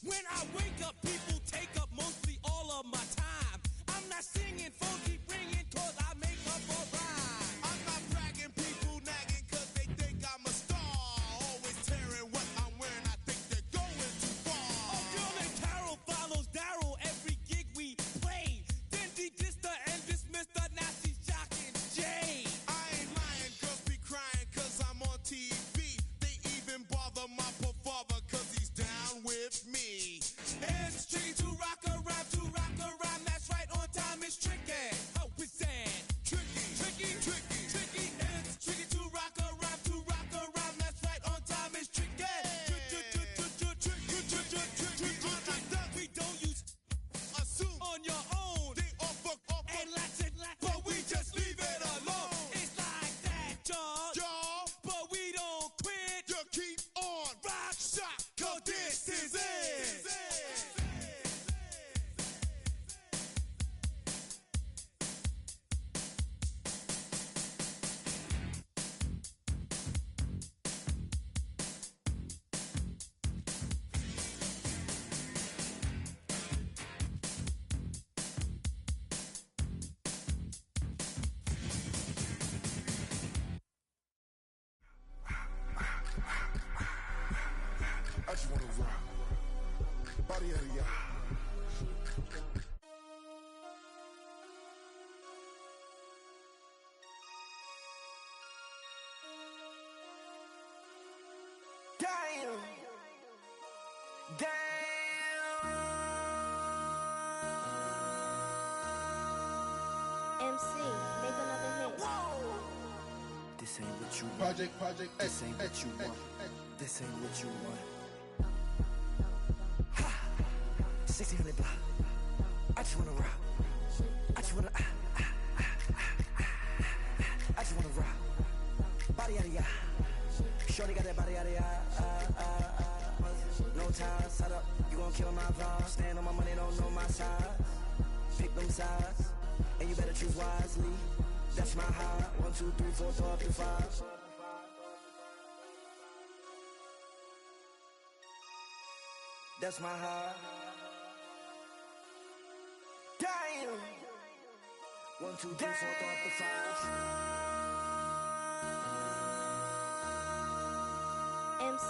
S12: When I wake up, people take up mostly all of my time. I'm not singing, phone keep ringing, cause I make up a rhyme. I'm not bragging, people nagging, cause they think I'm a star. Always tearing what I'm wearing, I think they're going too far. A girl named Carol follows Daryl every gig we play. Then he dissed her and dismissed her, now she's shocking Jay. I ain't lying, girls be crying, cause I'm on TV. They even bother my poor father, cause he's down with me. It's tricky to rock around, that's right, on time. It's tricky. How is that? Tricky, tricky, tricky, tricky. It's tricky to rock around, that's right, on time. It's tricky. Unlike that, we don't use assume on your own. They offer and latch it, but we just leave it alone. It's like that, y'all, but we don't quit. You keep on rock, shock, cause this is it.
S3: I just wanna rock. Body out of y'all.
S21: Damn.
S6: MC, make another hit.
S21: This ain't what you want.
S3: Project
S21: This ain't what you want. This ain't what you want. Ha! 1600 block. I just wanna rock. I just wanna I just wanna rock. Body out of ya. Shorty got that body out of ya. No time, set up. You gon' kill my vibe. Stand on my money, don't know my size. Pick them sides, and you better choose wisely. That's my high. 1, 2, 3, 4, throw up your 5. That's my high. Damn. 1, 2, 3, 4, throw up the 5.
S6: MC,